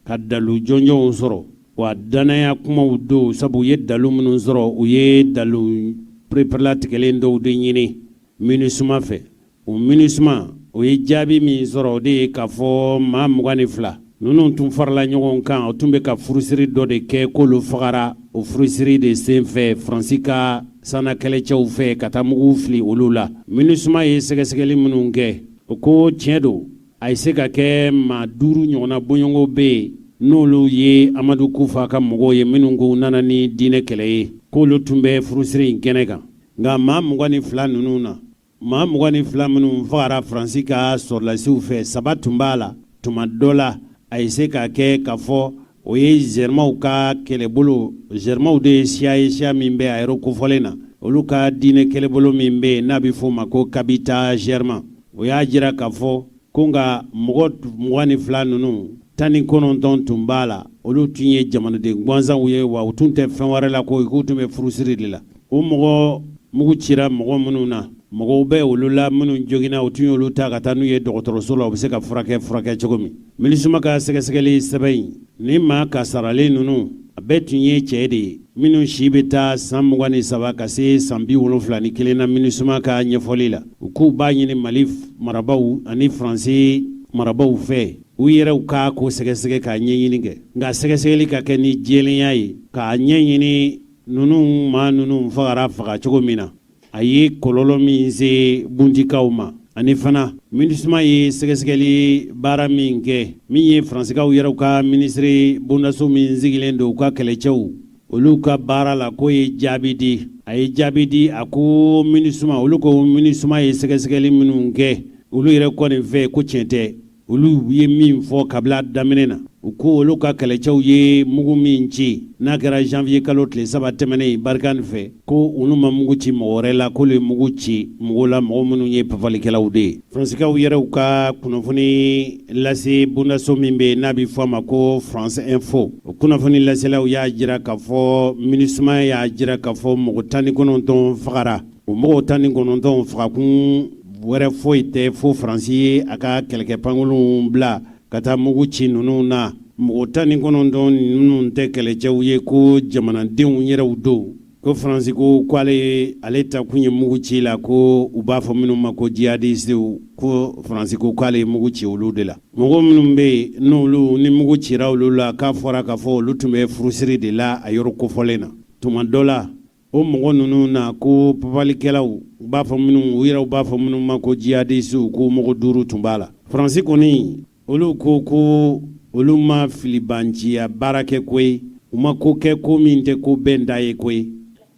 ka dalu jɔnjɔnw sɔrɔ wa danaya kumaw do sabu u ye dalu minnu sɔrɔ u ye dalu preparatigɛlen dɔw de ɲini MINUSMA fɛ o MINUSMA o ye jaabi min sɔrɔ o de ye k'a fɔ maa 22 ninnu tun farala ɲɔgɔn kan o tun bɛ ka furusiri dɔ de kɛ k'olu fagara o furusiri de senfɛ Faransi ka sanakɛlɛcɛw fɛ ka taa mugu fili olu la MINUSMA ye sɛgɛsɛgɛli minnu kɛ o ko tiɲɛ don a ye se ka kɛ maa 5 ɲɔgɔnna bɔɲɔgɔnw bɛ yen n'olu ye Amadu Kufa ka mɔgɔw ye minnu ko nana ni diinɛ kɛlɛ ye k'olu tun bɛ furusiri in kɛnɛ kan nka maa 22 ninnu na maa 22 minnu fagara Faransi ka sɔrɔlasiw fɛ 3 tun b'a la tuma dɔ la a ye se ka kɛ k'a fɔ o ye Germainw ka kɛlɛbolo Germainw de ye siya min bɛ a yɛrɛ kofɔlen na olu ka diinɛ kɛlɛbolo min bɛ n'a bɛ fɔ o ma ko Kabita Germain o y'a jira k'a fɔ ko nka mɔgɔ 22 ninnu 19 tun b'a la olu tun ye jamanaden gansanw ye wa u tun tɛ fɛn wɛrɛ la ko k'u tun bɛ furusiri de la o mɔgɔ mugu cira mɔgɔ minnu na mɔgɔw bɛ olu la minnu joginna u tun y'olu ta ka taa n'u ye dɔgɔtɔrɔso la u bɛ se ka furakɛ cogo min minisuma ka sɛgɛsɛgɛli sɛbɛn in ni maa ka saralen ninnu a bɛɛ tun ye cɛ de ye minnu si bɛ taa san 23 ka se san 71 na minisuma ka ɲɛfɔli la u k'u b'a ɲini Mali marabaw ani Faransi marabaw fɛ u yɛrɛw ka ko sɛgɛsɛgɛ k'a ɲɛɲini kɛ nka sɛgɛsɛgɛli ka kɛ ni jɛlenya ye k'a ɲɛɲini ninnu maa ninnu faga cogo min na a ye kɔlɔlɔ min se buntikaw ma ani fana minisuma ye sɛgɛsɛgɛli baara min kɛ min ye Faransikaw yɛrɛw ka minisiri bondaso min sigilen don u ka kɛlɛcɛw olu ka baara la ko ye jaabi di a ye jaabi di a ko minisuma olu ko minisuma ye sɛgɛsɛgɛli minnu kɛ olu yɛrɛ kɔni fɛ ko tiɲɛ tɛ olu ye min fɔ kabila daminɛ na u ko olu ka kɛlɛcɛw ye mugu min ci n'a kɛra janvier kalo tile 3 tɛmɛnen barikani fɛ ko olu ma mugu ci mɔgɔ wɛrɛ la k'olu ye mugu ci mɔgɔw la mɔgɔ minnu ye pafalikɛlaw de ye Faransikaw yɛrɛw ka kunnafoni lase bondaso min bɛ n'a bɛ fɔ a ma ko France Info o kunnafoni laselaw y'a jira k'a fɔ minisuma y'a jira k'a fɔ mɔgɔ 19 fagara o mɔgɔ 19 fagakun wɛrɛ foyi tɛ fo Faransi ye a ka kɛlɛkɛpankolonw bila ka taa mugu ci ninnu na mɔgɔ 19 ninnu tɛ kɛlɛcɛw ye ko jamanadenw yɛrɛw don ko Faransi ko ale ta kun ye mugu ci la ko u b'a fɔ minnu ma ko jihadistew ko Faransi ko k'ale ye mugu ci olu de la mɔgɔ minnu bɛ yen n'olu ni mugu cira olu la k'a fɔra k'a fɔ olu tun bɛ furusiri de la a yɔrɔ kofɔlen na tuma dɔ la o mɔgɔ ninnu na ko papalikɛlaw u yɛrɛw b'a fɔ minnu ma ko jihadistew ko mɔgɔ 5 tun b'a la Faransi kɔni olu ko olu ma filibanciya baara kɛ koyi u ma ko kɛ ko min tɛ ko bɛn da ye koyi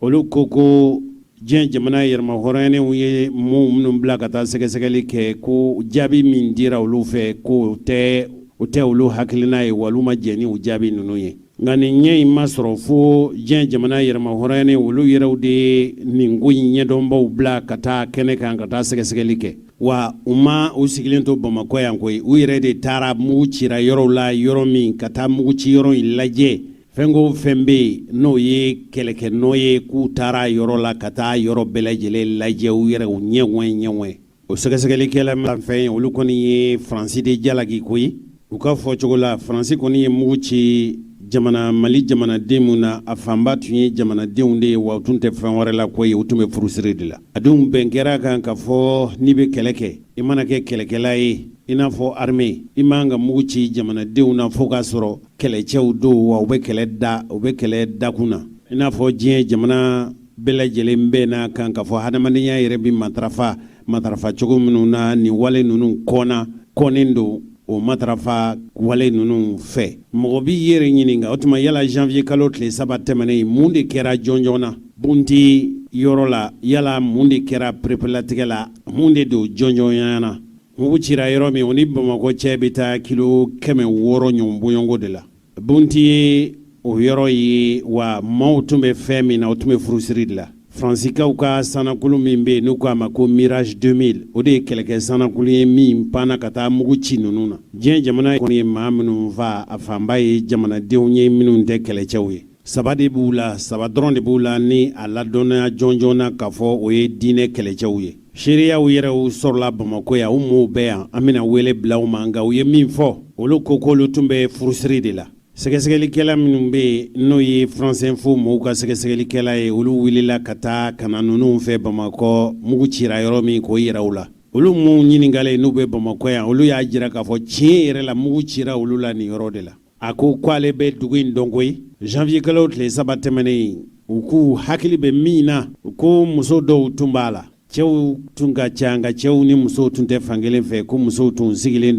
olu ko diɲɛ jamana yɛrɛma hɔrɔnyanenw ye mɔgɔw minnu bila ka taa sɛgɛsɛgɛli kɛ ko jaabi min dira olu fɛ ko o tɛ olu hakilina ye wa olu ma jɛn ni o jaabi ninnu ye nka nin ɲɛ in ma sɔrɔ fo diɲɛ jamana yɛrɛma hɔrɔnyanen olu yɛrɛw de nin ko in ɲɛdɔnbaw bila ka taa kɛnɛ kan ka taa sɛgɛsɛgɛli kɛ wa u sigilen to Bamakɔ yan koyi u yɛrɛ de taara mugu cira yɔrɔw la yɔrɔ min ka taa mugu ci yɔrɔ in lajɛ fɛn ko fɛn bɛ yen n'o ye kɛlɛkɛnɔ ye k'u taara yɔrɔ la ka taa yɔrɔ bɛɛ lajɛlen lajɛ u yɛrɛ u ɲɛwɛn o sɛgɛsɛgɛlikɛla min fɛn olu kɔni ye Faransi de jalaki koyi u ka fɔ cogo la Faransi kɔni ye mugu ci Mali jamanaden mun na a fanba tun ye jamanadenw de ye wa u tun tɛ fɛn wɛrɛ la koyi u tun bɛ furusiri de la a dun bɛn kɛra kan ka fɔ n'i bɛ kɛlɛ kɛ i mana kɛ kɛlɛkɛla ye i n'a fɔ armée i man ka mugu ci jamanadenw na fo k'a sɔrɔ kɛlɛcɛw don wa u bɛ kɛlɛ dakun na i n'a fɔ diɲɛ jamana bɛɛ lajɛlen bɛɛ n'a kan ka fɔ hadamadenya yɛrɛ bɛ matarafa cogo minnu na nin wale ninnu kɔnnen don o matarafa wale ninnu fɛ mɔgɔ b'i yɛrɛ ɲininka o tuma yala janvier kalo tile 3 tɛmɛnen mun de kɛra jɔnjɔn na bunti yɔrɔ la yala mun de kɛra perepelatigɛ la mun de don jɔnjɔnya na mugu cira yɔrɔ min o ni Bamakɔ cɛ bɛ taa kilo 600 ɲɔgɔn bɔɲɔnko de la bunti ye o yɔrɔ ye wa maaw tun bɛ fɛn min na o tun bɛ furusiri de la Faransikaw ka sanakulu min bɛ yen n'u k'a ma ko Mirage 2000 o de ye kɛlɛkɛ sanakulu ye min panna ka taa mugu ci ninnu na diɲɛ jamana kɔni ye maa minnu fa a fanba ye jamanadenw ye minnu tɛ kɛlɛcɛw ye 3 de b'u la 3 dɔrɔn de b'u la ni a ladɔnnaya jɔnjɔn na k'a fɔ o ye diinɛ kɛlɛcɛw ye seereyaw yɛrɛw sɔrɔla Bamakɔ yan u m'o bɛɛ yan an bɛna wele bila u ma nka u ye min fɔ olu ko k'olu tun bɛ furusiri de la sɛgɛsɛgɛlikɛla minnu bɛ n'o ye France Info mɔgɔw ka sɛgɛsɛgɛlikɛla ye olu wulila ka taa ka na ninnu fɛ Bamakɔ mugu cira yɔrɔ min k'o yira u la olu minnu ɲininkalen n'u bɛ Bamakɔ yan olu y'a jira k'a fɔ tiɲɛ yɛrɛ la mugu cira olu la nin yɔrɔ de la a ko k'ale bɛ dugu in dɔn koyi janvier kalo tile 3 tɛmɛnen u k'u hakili bɛ min na u ko muso dɔw tun b'a la cɛw tun ka ca nka cɛw ni musow tun tɛ fankelen fɛ ko cɛw tun sigilen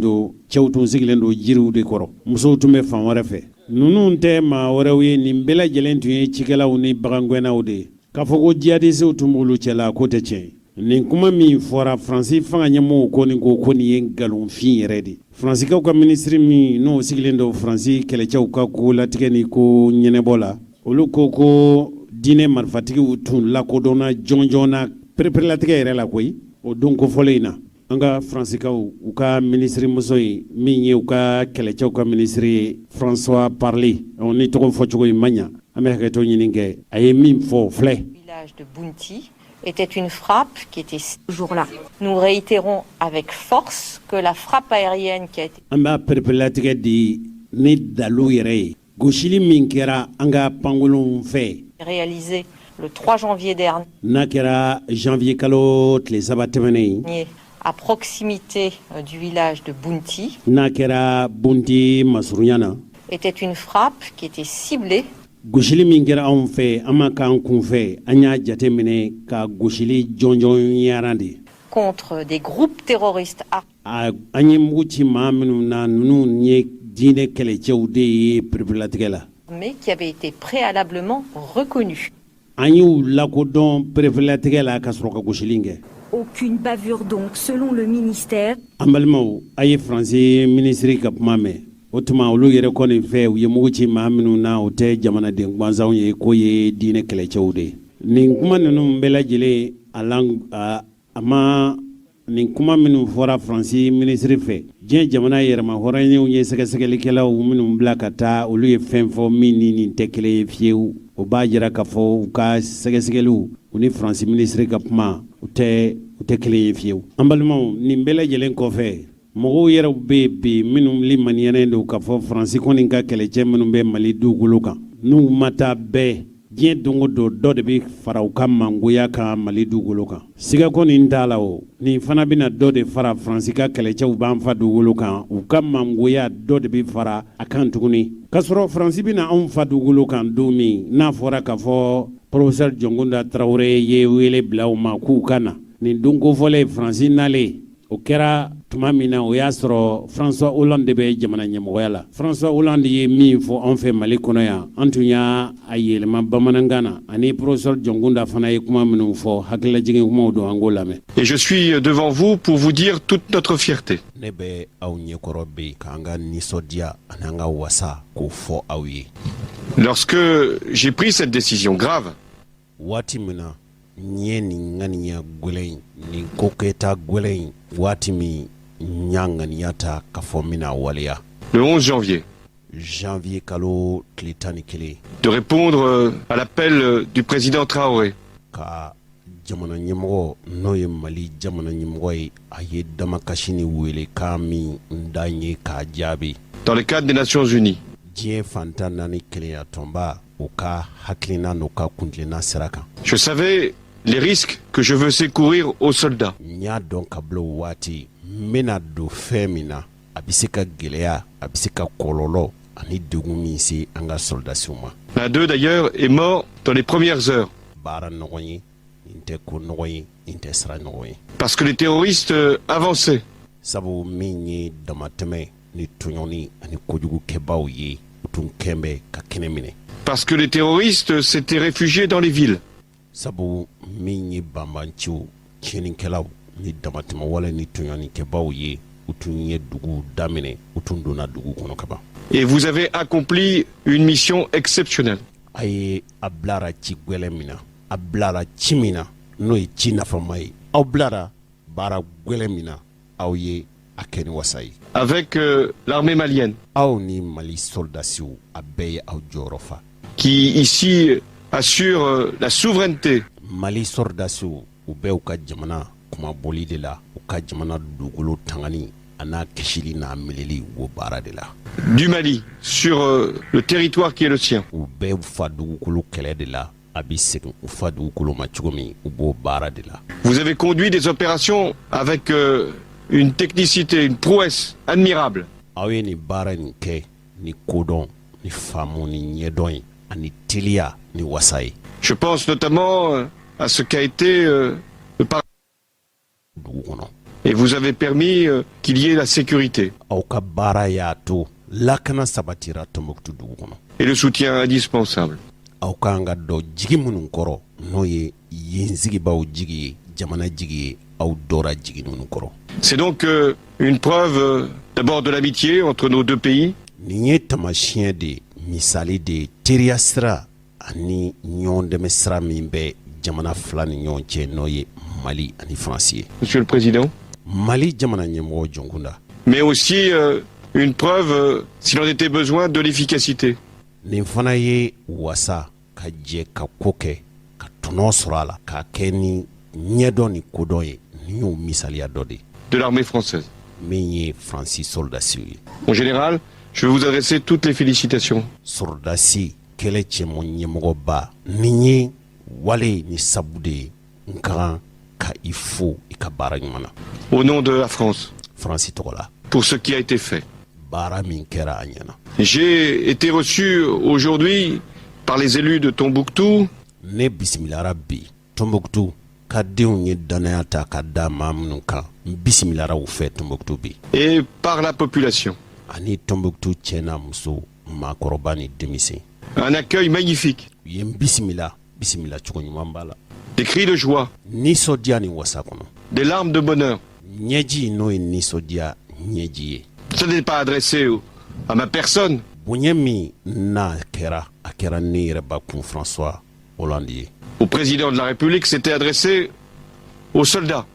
don jiriw de kɔrɔ musow tun bɛ fan wɛrɛ fɛ ninnu tɛ maa wɛrɛw ye nin bɛɛ lajɛlen tun ye cikɛlaw ni bagangɛnnaw de ye k'a fɔ ko jihadisew tun b'olu cɛla ko tɛ tiɲɛ nin kuma min fɔra Faransi fanga ɲɛmɔgɔw ko nin ko nin ye nkalonfin yɛrɛ de. Faransikaw ka ministre min n'o sigilen don Faransi kɛlɛcɛw ka ko latigɛ ni ko ɲɛnɛbɔ la, olu ko diinɛ marifatigiw tun lakodɔnna jɔnjɔnna pereperelatigɛ yɛrɛ la koyi, o don kofɔlen in na. An ka Faransikaw u ka ministre muso ye min ye u ka kɛlɛcɛw ka ministre ye François Parly, ni tɔgɔ fɔcogo in man ɲa, an bɛ hakɛto ɲini kɛ, a ye min fɔ filɛ. Village de Bounti était une frappe qui était ce jour-là. Nous réitérons avec force que la frappe aérienne qui a été... An b'a pereperelatigɛ di ni dalu yɛrɛ ye. Gosili min kɛra an ka pankolonw fɛ. réalisée le 3 janvier dernier. N'a kɛra janvier kalo tile saba tɛmɛnen. À proximité du village de Bounti. N'a kɛra Bounti masurunya na. Était une frappe qui était ciblée. Gosili min kɛra anw fɛ, an ma k'an kun fɛ, an y'a jateminɛ ka gosili jɔnjɔnyara de. Contre des groupes terroristes. An ye mugu ci maa minnu na ninnu ye diinɛ kɛlɛcɛw de ye pereperelatigɛ la. Mais qui avait été préalablement reconnus. An y'u lakodɔn pereperelatigɛ la ka sɔrɔ ka gosili kɛ. Aucune bavure donc, selon le ministère. An balimaw, a ye Faransi ministre ka kuma mɛn. O tuma olu yɛrɛ kɔni fɛ u ye mugu ci maa minnu na o tɛ jamanaden gansanw ye ko ye diinɛ kɛlɛcɛw de. Nin kuma ninnu bɛɛ lajɛlen a ma nin kuma minnu fɔra Faransi ministre fɛ, diɲɛ jamana yɛrɛma hɔrɔnyew ye sɛgɛsɛgɛlikɛlaw minnu bila ka taa olu ye fɛn fɔ min ni nin tɛ kelen ye fiyewu. O b'a jira k'a fɔ u ka sɛgɛsɛgɛliw u ni Faransi ministre ka kuma u tɛ kelen ye fiyewu. An balimaw, nin bɛɛ lajɛlen kɔfɛ mɔgɔw yɛrɛ bɛ bi minnu limaniyalen don k'a fɔ Faransi kɔni ka kɛlɛcɛ minnu bɛ Mali dugukolo kan, n'u ma taa bɛɛ diɲɛ don o don dɔ de bɛ fara u ka mangoya kan Mali dugukolo kan. Siga kɔni t'a la o, nin fana bɛna dɔ de fara Faransi ka kɛlɛcɛw b'an fa dugukolo kan, u ka mangoya dɔ de bɛ fara a kan tuguni. K'a sɔrɔ Faransi bɛna anw fa dugukolo kan don min n'a fɔra k'a fɔ Professeur Jɔnkunda Tarawele ye wele bila u ma k'u ka na, nin don kofɔlen Faransi nalen o kɛra tuma min na o y'a sɔrɔ François Hollande de bɛ jamana ɲɛmɔgɔya la. François Hollande ye min fɔ an fɛ Mali kɔnɔ yan, an tun y'a yɛlɛma bamanankan na, ani Professeur Jɔnkunda fana ye kuma minnu fɔ, hakililajigin kumaw don an k'o lamɛn. Et je suis devant vous pour vous dire toute notre fierté. Ne bɛ aw ɲɛkɔrɔ bi k'an ka nisɔndiya ani an ka wasa k'o fɔ aw ye. Lorsque j'ai pris cette décision grave, waati min na n ye nin ŋaniya gwɛlɛn nin ko kɛta gwɛlɛn waati min n y'a ŋaniya ta k'a fɔ n bɛna waleya. le 11 janvier kalo tile 11, de répondre à l'appel du président Traoré. Ka jamana ɲɛmɔgɔ n'o ye Mali jamana ɲɛmɔgɔ ye a ye damakasi ni wele kan min n da n ye k'a jaabi. Dans le cadre des Nations Unies. Diɲɛ fantan naani kelenya tɔnba o ka hakilina n'o ka kuntilenna sira kan. Je savais les risques que je veux secourir aux soldats. N y'a dɔn kabila o waati n bɛna don fɛn min na a bɛ se ka gɛlɛya a bɛ se ka kɔlɔlɔ ani degun min se an ka soldasiw ma. L'un d'eux d'ailleurs est mort dans les premières heures. Baara nɔgɔ ye nin tɛ ko nɔgɔ ye nin tɛ sira nɔgɔ ye. Parce que les terroristes avançaient. Sabu min ye damatɛmɛ ni tɔɲɔni ani kojugukɛbaw ye u tun kɛn bɛ ka kɛnɛ minɛ. Parce que les terroristes s'étaient réfugiés dans les villes. Sabu min ye banbanciw tiɲɛnikɛlaw ni damatɛmɛwale ni tɔɲɔnikɛbaw ye u tun ye dugu daminɛ u tun donna dugu kɔnɔ ka ban. Et vous avez accompli une mission exceptionnelle. A ye a bilara ci gwɛlɛ min na a bilara ci min na n'o ye ci nafama ye aw bilara baara gwɛlɛ min na aw ye a kɛ ni wasa ye. Avec l'armée malienne. Aw ni Mali soldasiw a bɛɛ ye aw jɔyɔrɔ fa. Qui ici assure la souveraineté. Mali soldasiw u bɛ u ka jamana kumaboli de la u ka jamana dugukolo tangani a n'a kisili n'a meleli o baara de la. Du Mali sur le territoire qui est le sien. U bɛ fa dugukolo kɛlɛ de la a bɛ segin u fa dugukolo ma cogo min u b'o baara de la. Vous avez conduit des opérations avec une technicité, une prouesse admirable. Aw ye ni baara nin kɛ ni kodɔn ni faamu ni ɲɛdɔn ye ani teliya ni wasa ye. Je pense notamment à ce qu'a été le parc. Dugu kɔnɔ. Et vous avez permis qu'il y ait la sécurité. Aw ka baara y'a to lakana sabatira Tombouctou dugu kɔnɔ. Et le soutien indispensable. Aw kan ka dɔ jigi minnu kɔrɔ n'o ye yen sigibaw jigi ye jamana jigi ye aw dɔra jiginninw kɔrɔ. C'est donc une preuve d'abord de l'amitié entre nos deux pays. Nin ye tamasiyɛn de misali de teriya sira ani ɲɔgɔn dɛmɛ sira min bɛ jamana fila ni ɲɔgɔn cɛ n'o ye Mali ani France ye. Monsieur le Président. Mali jamana ɲɛmɔgɔ jɔnkunda. Mais aussi une preuve, s'il en était besoin, de l'efficacité. Nin fana ye wasa ka jɛ ka ko kɛ ka tɔnɔ sɔrɔ a la k'a kɛ ni ɲɛdɔn ni kodɔn ye nin y'o misaliya dɔ de. De l'armée française. Min ye Faransi soldasiw ye. En général, je vais vous adresser toutes les félicitations. Soldasi kɛlɛ cɛmɔ ɲɛmɔgɔba nin ye wale ni sabu de ye n ka kan ka i fo i ka baara ɲuman na. Au nom de la France. Faransi tɔgɔ la. Pour ce qui a été fait. Baara min kɛra a ɲɛna. J'ai été reçu aujourd'hui par les élus de Tombouctou. Ne bisimilara bi Tombouctou ka denw ye danaya ta ka da maa minnu kan n bisimilara u fɛ Tombouctou bi. Et par la population. Ani Tombouctou cɛ n'a muso maakɔrɔba ni denmisɛn. Un accueil magnifique. U ye n bisimila bisimila cogo ɲuman b'a la. Des cris de joie. Nisɔndiya ni wasa kɔnɔ. Des larmes de bonheur. Ɲɛji n'o ye nisɔndiya ɲɛji ye. Ce n'est pas adressé à ma personne. Bonya min n'a kɛra a kɛra ne yɛrɛ bakun François Hollande ye. Au président de la République, c'était adressé aux soldats.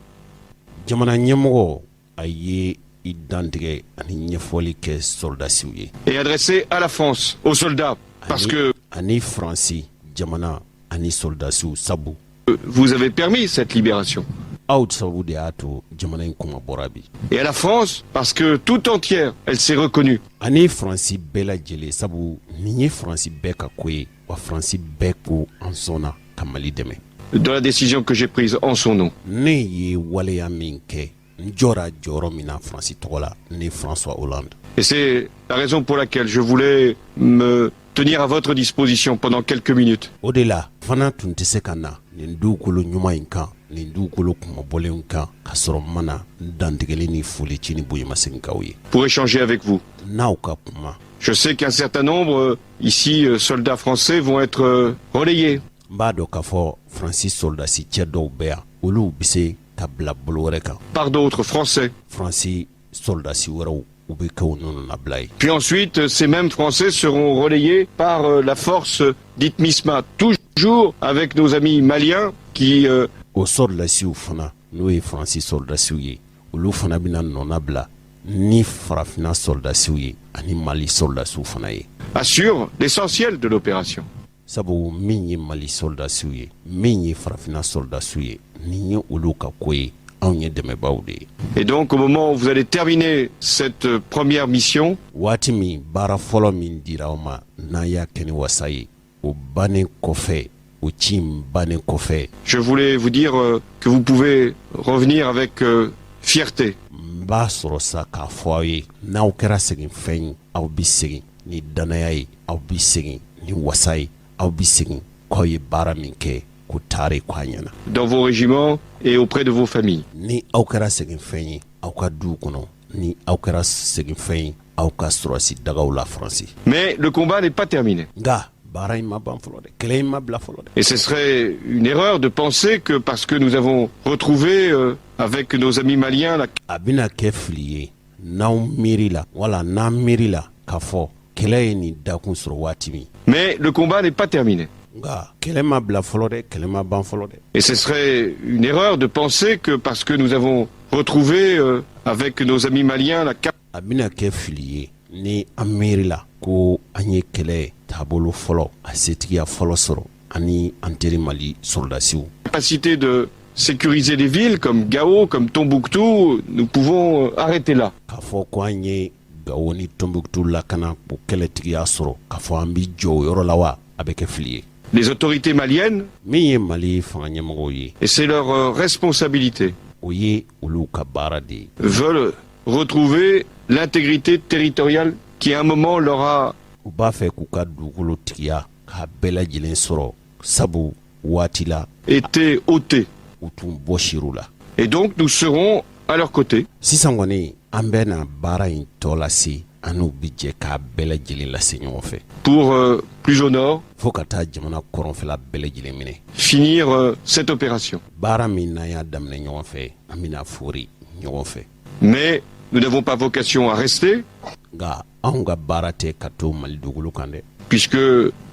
Jamana ɲɛmɔgɔ a ye i dantigɛ ani ɲɛfɔli kɛ soldasiw ye. Et adressé à la France, aux soldats, parce que ani Faransi jamana ani soldasiw sabu vous avez permis cette libération. Aw sababu de y'a to jamana in kuma bɔra bi. Et à la France, parce que tout entière, elle s'est reconnue. Ani Faransi bɛɛ lajɛlen sabu nin ye Faransi bɛɛ ka ko ye wa Faransi bɛɛ ko an sɔnna ka Mali dɛmɛ. Dans la décision que j'ai prise en son nom. Ne ye waleya min kɛ n jɔra jɔyɔrɔ min na Faransi tɔgɔ la ne François Hollande. Et c'est la raison pour laquelle je voulais me tenir à votre disposition pendant quelques minutes. O de la fana tun tɛ se ka na nin dugukolo ɲuman in kan nin dugukolo kumabɔlenw kan ka sɔrɔ mana dantigɛli ni foli ci ni bonyamasegin k'aw ye. Pour échanger avec vous. N'aw ka kuma. Je sais qu'un certain nombre, ici, soldats français, vont être relayés. N b'a dɔn k'a fɔ Faransi soldasi cɛ dɔw bɛ yan olu bɛ se ka bila bolo wɛrɛ kan. Par d'autres Français. Faransi soldasi wɛrɛw u bɛ kɛ o ninnu nabila ye. Puis ensuite, ces mêmes Français seront relayés par la force dite MISMA, toujours avec nos amis maliens qui... O soldasiw fana n'o ye Faransi soldasiw ye olu fana bɛna nɔ nabila ni farafina soldasiw ye ani Mali soldasiw fana ye. Assure l'essentiel de l'opération. Sabu min ye Mali soldasiw ye min ye farafina soldasiw ye nin ye olu ka ko ye anw ye dɛmɛbaaw de ye. Et donc au moment où vous allez terminer cette première mission, waati min baara fɔlɔ min dira aw ma n'a y'a kɛ ni wasa ye o bannen kɔfɛ o ci in bannen kɔfɛ. Je voulais vous dire que vous pouvez revenir avec fierté. N b'a sɔrɔ sa k'a fɔ aw ye n'aw kɛra seginfɛn ye aw bi segin ni danaya ye aw bi segin ni wasa ye aw bi segin k'aw ye baara min kɛ ko taare k'a ɲɛna. Dans vos régiments et auprès de vos familles. Ni aw kɛra seginfɛn ye aw ka duw kɔnɔ ni aw kɛra seginfɛn ye aw ka sɔrɔsi dagaw la Faransi. Mais le combat n'est pas terminé. Nka baara in ma ban fɔlɔ dɛ kɛlɛ in ma bila fɔlɔ dɛ. Et ce serait une erreur de penser que parce que nous avons retrouvé avec nos amis maliens la... A bɛna kɛ fili ye n'aw miiri la wala n'an miiri la k'a fɔ kɛlɛ ye nin dakun sɔrɔ waati min. Mais le combat n'est pas terminé. Nka kɛlɛ ma bila fɔlɔ dɛ kɛlɛ ma ban fɔlɔ dɛ. Et ce serait une erreur de penser que parce que nous avons retrouvé avec nos amis maliens la... A bɛna kɛ fili ye ni an miiri la ko an ye kɛlɛ taabolo fɔlɔ a setigiya fɔlɔ sɔrɔ ani an teri Mali soldasiw. Capacité de sécuriser des villes comme Gao, comme Tombouctou, nous pouvons arrêter là. K'a fɔ ko an ye Gao ni Tombouctou lakana ko kɛlɛtigiya sɔrɔ k'a fɔ an bi jɔ o yɔrɔ la wa a bɛ kɛ fili ye. Les autorités maliennes, min ye Mali fanga ɲɛmɔgɔw ye, et c'est leur responsabilité, o ye olu ka baara de ye, veulent retrouver l'intégrité territoriale qui à un moment leur a... U b'a fɛ k'u ka dugukolo tigiya k'a bɛɛ lajɛlen sɔrɔ sabu waati la été ôté. U tun bɔsir'u la. Et donc nous serons à leur côté. Sisan kɔni an bɛ na baara in tɔ lase anu bi jɛ k'a bɛɛ lajɛlen lase ɲɔgɔn fɛ. Pour plus au nord, fo ka taa jamana kɔrɔnfɛla bɛɛ lajɛlen minɛ. finir cette opération. baara min n'an y'a daminɛ ɲɔgɔn fɛ an bɛna fori ɲɔgɔn fɛ. Mais nous n'avons pas vocation à rester, nka anw ka baara tɛ ka to mali dugukolo kan dɛ. puisque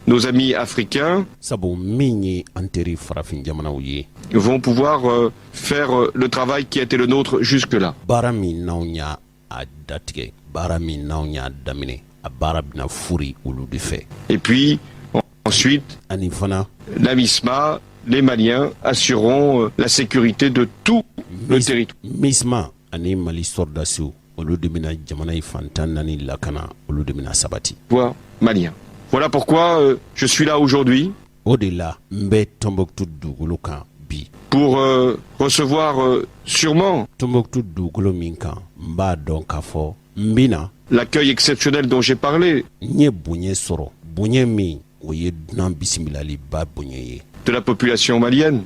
nos amis africains sabu min ye an teri farafin jamanaw ye. vont pouvoir faire le travail qui a été le nôtre jusque-là. baara min n'anw y'a datigɛ baara min n'anw y'a daminɛ a baara bɛna fori olu de fɛ. Et puis, ensuite, ani fana la MISMA, les Maliens assureront la sécurité de tout le territoire. misma ani mali sɔrdasiw olu de bɛna jamana ye fantan naani lakana olu de bɛna sabati. Malien. Voilà pourquoi je suis là aujourd'hui. o de la n bɛ Tombouctou dugukolo kan bi. Pour recevoir sûrement Tombouctou dugukolo min kan n b'a dɔn k'a fɔ n bɛna l'accueil exceptionnel dont j'ai parlé n ye bonya sɔrɔ bonya min o ye dunan bisimilaliba bonya ye. de la population malienne.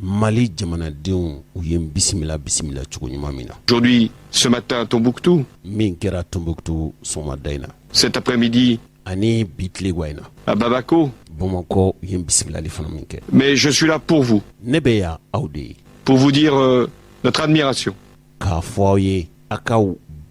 mali jamanadenw u ye n bisimila cogo ɲuman min na. Aujourd'hui, ce matin à Tombouctou, min kɛra Tombouctou sɔgɔmada in na cet après-midi ani bi tilegwa in na à Bamako. Bamakɔ u ye n bisimilali fana min kɛ. Mais je suis là pour vous, ne bɛ yan aw de ye pour vous dire notre admiration. k'a fɔ aw ye a ka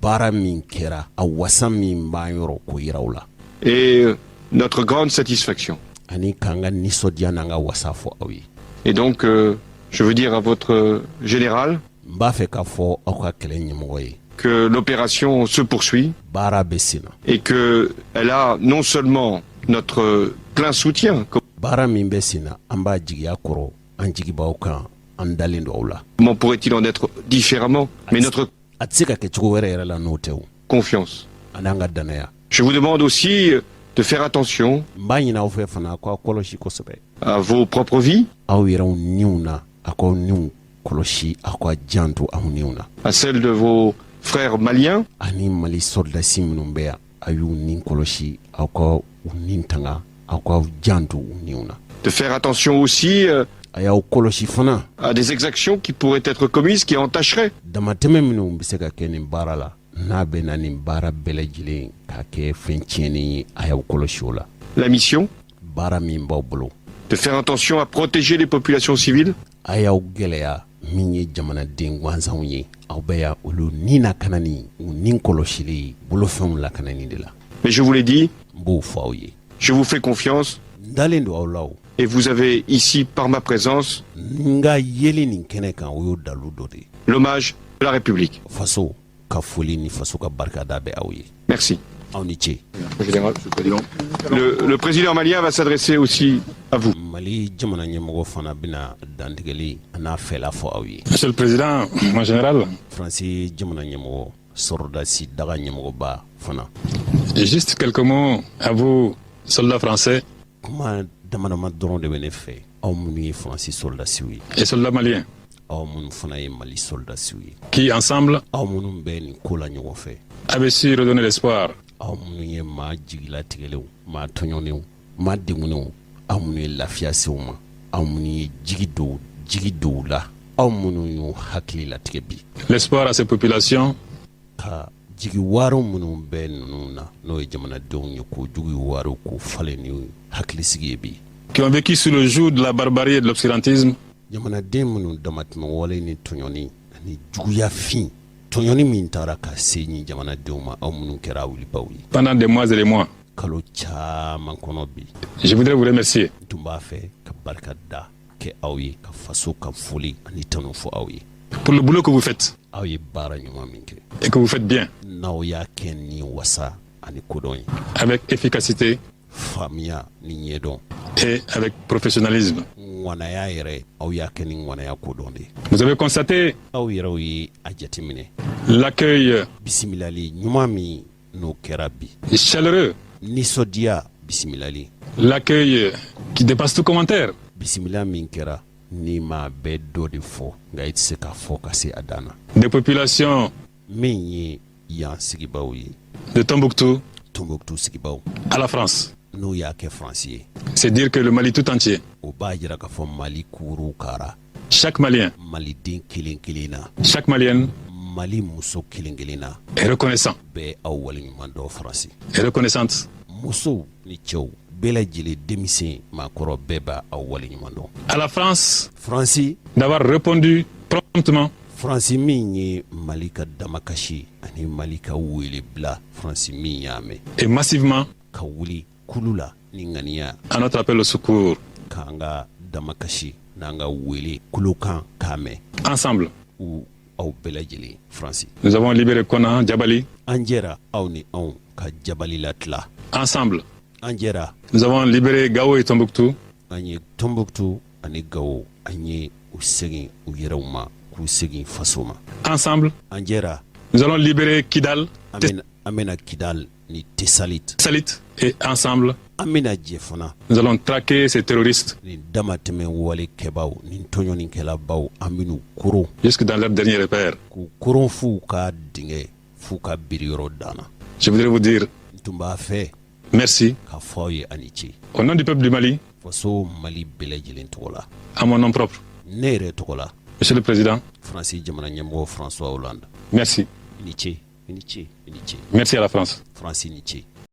baara min kɛra a wasa min b'an yɔrɔ k'o yira aw la. Et notre grande satisfaction. ani k'an ka nisɔndiya n'an ka wasa fɔ aw ye. Et donc, je veux dire à votre général n b'a fɛ k'a fɔ aw ka kɛlɛ ɲɛmɔgɔ ye que l'opération se poursuit baara bɛ sen na. et qu'elle a non seulement notre plein soutien, baara min bɛ sen na an b'a jigiya kɔrɔ an jigibaaw kan an dalen don aw la. comment pourrait-il en être différemment, mais notre a tɛ se ka kɛ cogo wɛrɛ yɛrɛ la n'o tɛ o. confiance. ani an ka danaya. Je vous demande aussi de faire attention n b'a ɲini aw fɛ fana k'aw kɔlɔsi kosɛbɛ. à vos propres vies, aw yɛrɛw niw na a k'aw niw kɔlɔsi aw ka janto aw niw na. à celles de vos frères maliens, ani mali sɔrdasi minnu bɛ yan a y'u nin kɔlɔsi aw ka u nin tanga aw ka janto u niw na. de faire attention aussi a y'aw kɔlɔsi fana à des exactions qui pourraient être commises, qui entacheraient damatɛmɛ minnu bɛ se ka kɛ nin baara la n'a bɛ na nin baara bɛɛ lajɛlen k'a kɛ fɛn tiɲɛnen ye a y'aw kɔlɔsi o la. la mission, baara min b'aw bolo de faire attention à protéger les populations civiles, a y'aw gwɛlɛya min ye jamanaden gansanw ye aw bɛ ya olu nin lakanani u nin kɔlɔsili bolofɛnw lakanani de la. mais je vous l'ai dit, n b'o fɔ aw ye. je vous fais confiance n dalen don aw la o. et vous avez ici, par ma présence, n ka yeli nin kɛnɛ kan o y'o dalu dɔ de ye. l'hommage de la République. faso ka foli ni faso ka barikada bɛ aw ye. Merci. aw ni ce. Le président malien va s'adresser aussi à vous. mali jamana ɲɛmɔgɔ fana bɛna dantigɛli a n'a fɛla fɔ aw ye. Monsieur le Président, mon général, faransi jamana ɲɛmɔgɔ sɔrɔdasi daga ɲɛmɔgɔba fana. juste quelques mots à vous, soldats français kuma damadama dɔrɔn de bɛ ne fɛ aw minnu ye faransi sɔrɔdasiw ye et soldats maliens, aw minnu fana ye mali sɔrɔdasiw ye qui ensemble aw minnu bɛ nin ko la ɲɔgɔn fɛ avaient su redonner l'espoir aw minnu ye maa jigilatigɛlenw maa tɔɲɔnenw maa degunenw aw minnu ye lafiya sew ma aw minnu ye jigi dow la aw minnu y'u hakili latigɛ bi l'espoir à ces populations ka jigi waaro minnu bɛ ninnu na n'o ye jamanadenw ye k'o jugu waaro k'o falen ni hakilisigi ye bi qui ont vécu sous le joug de la barbarie et de l'obscurantisme, jamanaden minnu damatɛmɛwale ni tɔɲɔni ani juguya fin tɔɲɔni min taara ka se ɲi jamanadenw ma aw minnu kɛra wulibaw ye pendant des mois et des mois. kalo caaman kɔnɔ bi Je voudrais vous remercier n tun b'a fɛ ka barika da kɛ aw ye ka faso ka foli ani tanu fɔ aw ye pour le boulot que vous faites aw ye baara ɲuman min kɛ et que vous faites bien, n'aw y'a kɛ ni wasa ani kodɔn ye avec efficacité faamuya ni ɲɛdɔn et avec professionnalisme. ŋwanaya yɛrɛ aw y'a kɛ ni ŋwanaya kodɔn de Vous avez constaté aw yɛrɛw ye a jateminɛ l'accueil bisimilali ɲuman min n'o kɛra bi chaleureux, nisɔndiya bisimilali l'accueil qui dépasse tout commentaire, bisimila min kɛra n'i ma bɛɛ dɔ de fɔ nka i tɛ se k'a fɔ ka se a dan na des populations min ye yan sigibaaw ye de Tombouctou Tombouctou sigibaaw à la France. n'o y'a kɛ faransi ye C'est dire que le Mali tout entier, o b'a jira k'a fɔ mali kuuru kara chaque Malien, maliden kelen kelen na chaque Malienne mali muso kelen-kelenna est reconnaissant bɛɛ aw waleɲuman dɔ faransi et reconnaissante musow ni cɛw bɛɛ lajɛlen denmisɛn maakɔrɔ bɛɛ b'a aw waleɲuman dɔn à la France faransi d'avoir répondu promptement faransi min ye mali ka damakasi ani mali ka wele bila faransi min y'a mɛn et massivement ka wuli kulu la ni ŋaniya à notre appel au secours. k'an ka damakasi n'an ka wele kulokan k'a mɛn Ensemble, u aw bɛɛ lajɛlen faransi nous avons libéré Kona, Djabali. an jɛra aw ni anw ka jabali la tila Ensemble, an jɛra nous avons libéré Gao et Tombouctou. an ye tɔnbuktu ani gawo an ye u segin u yɛrɛw ma k'u segin faso ma Ensemble, an jɛra nous allons libérer Kidal, an bena kidal ni tesalit Salit. Et ensemble, an bena jɛ fana nous allons traquer ces terroristes nin damatɛmɛ walekɛbaw nin tɔɲɔnikɛlabaw an ben'u koron jusque dans leur dernier repère. k'u koron f'u ka dingɛ f'u ka biriyɔrɔ danna Je voudrais vous dire n tun b'a fɛ merci k'a fɔ aw ye ani ce au nom du peuple du Mali, faso mali bɛɛ lajɛlen tɔgɔ la à mon nom propre. ne yɛrɛ tɔgɔ la Monsieur le Président, faransi jamana ɲɛmɔgɔ françois hollande merci. i ni ce i ni ce i ni ce Merci à la France. faransi ni ce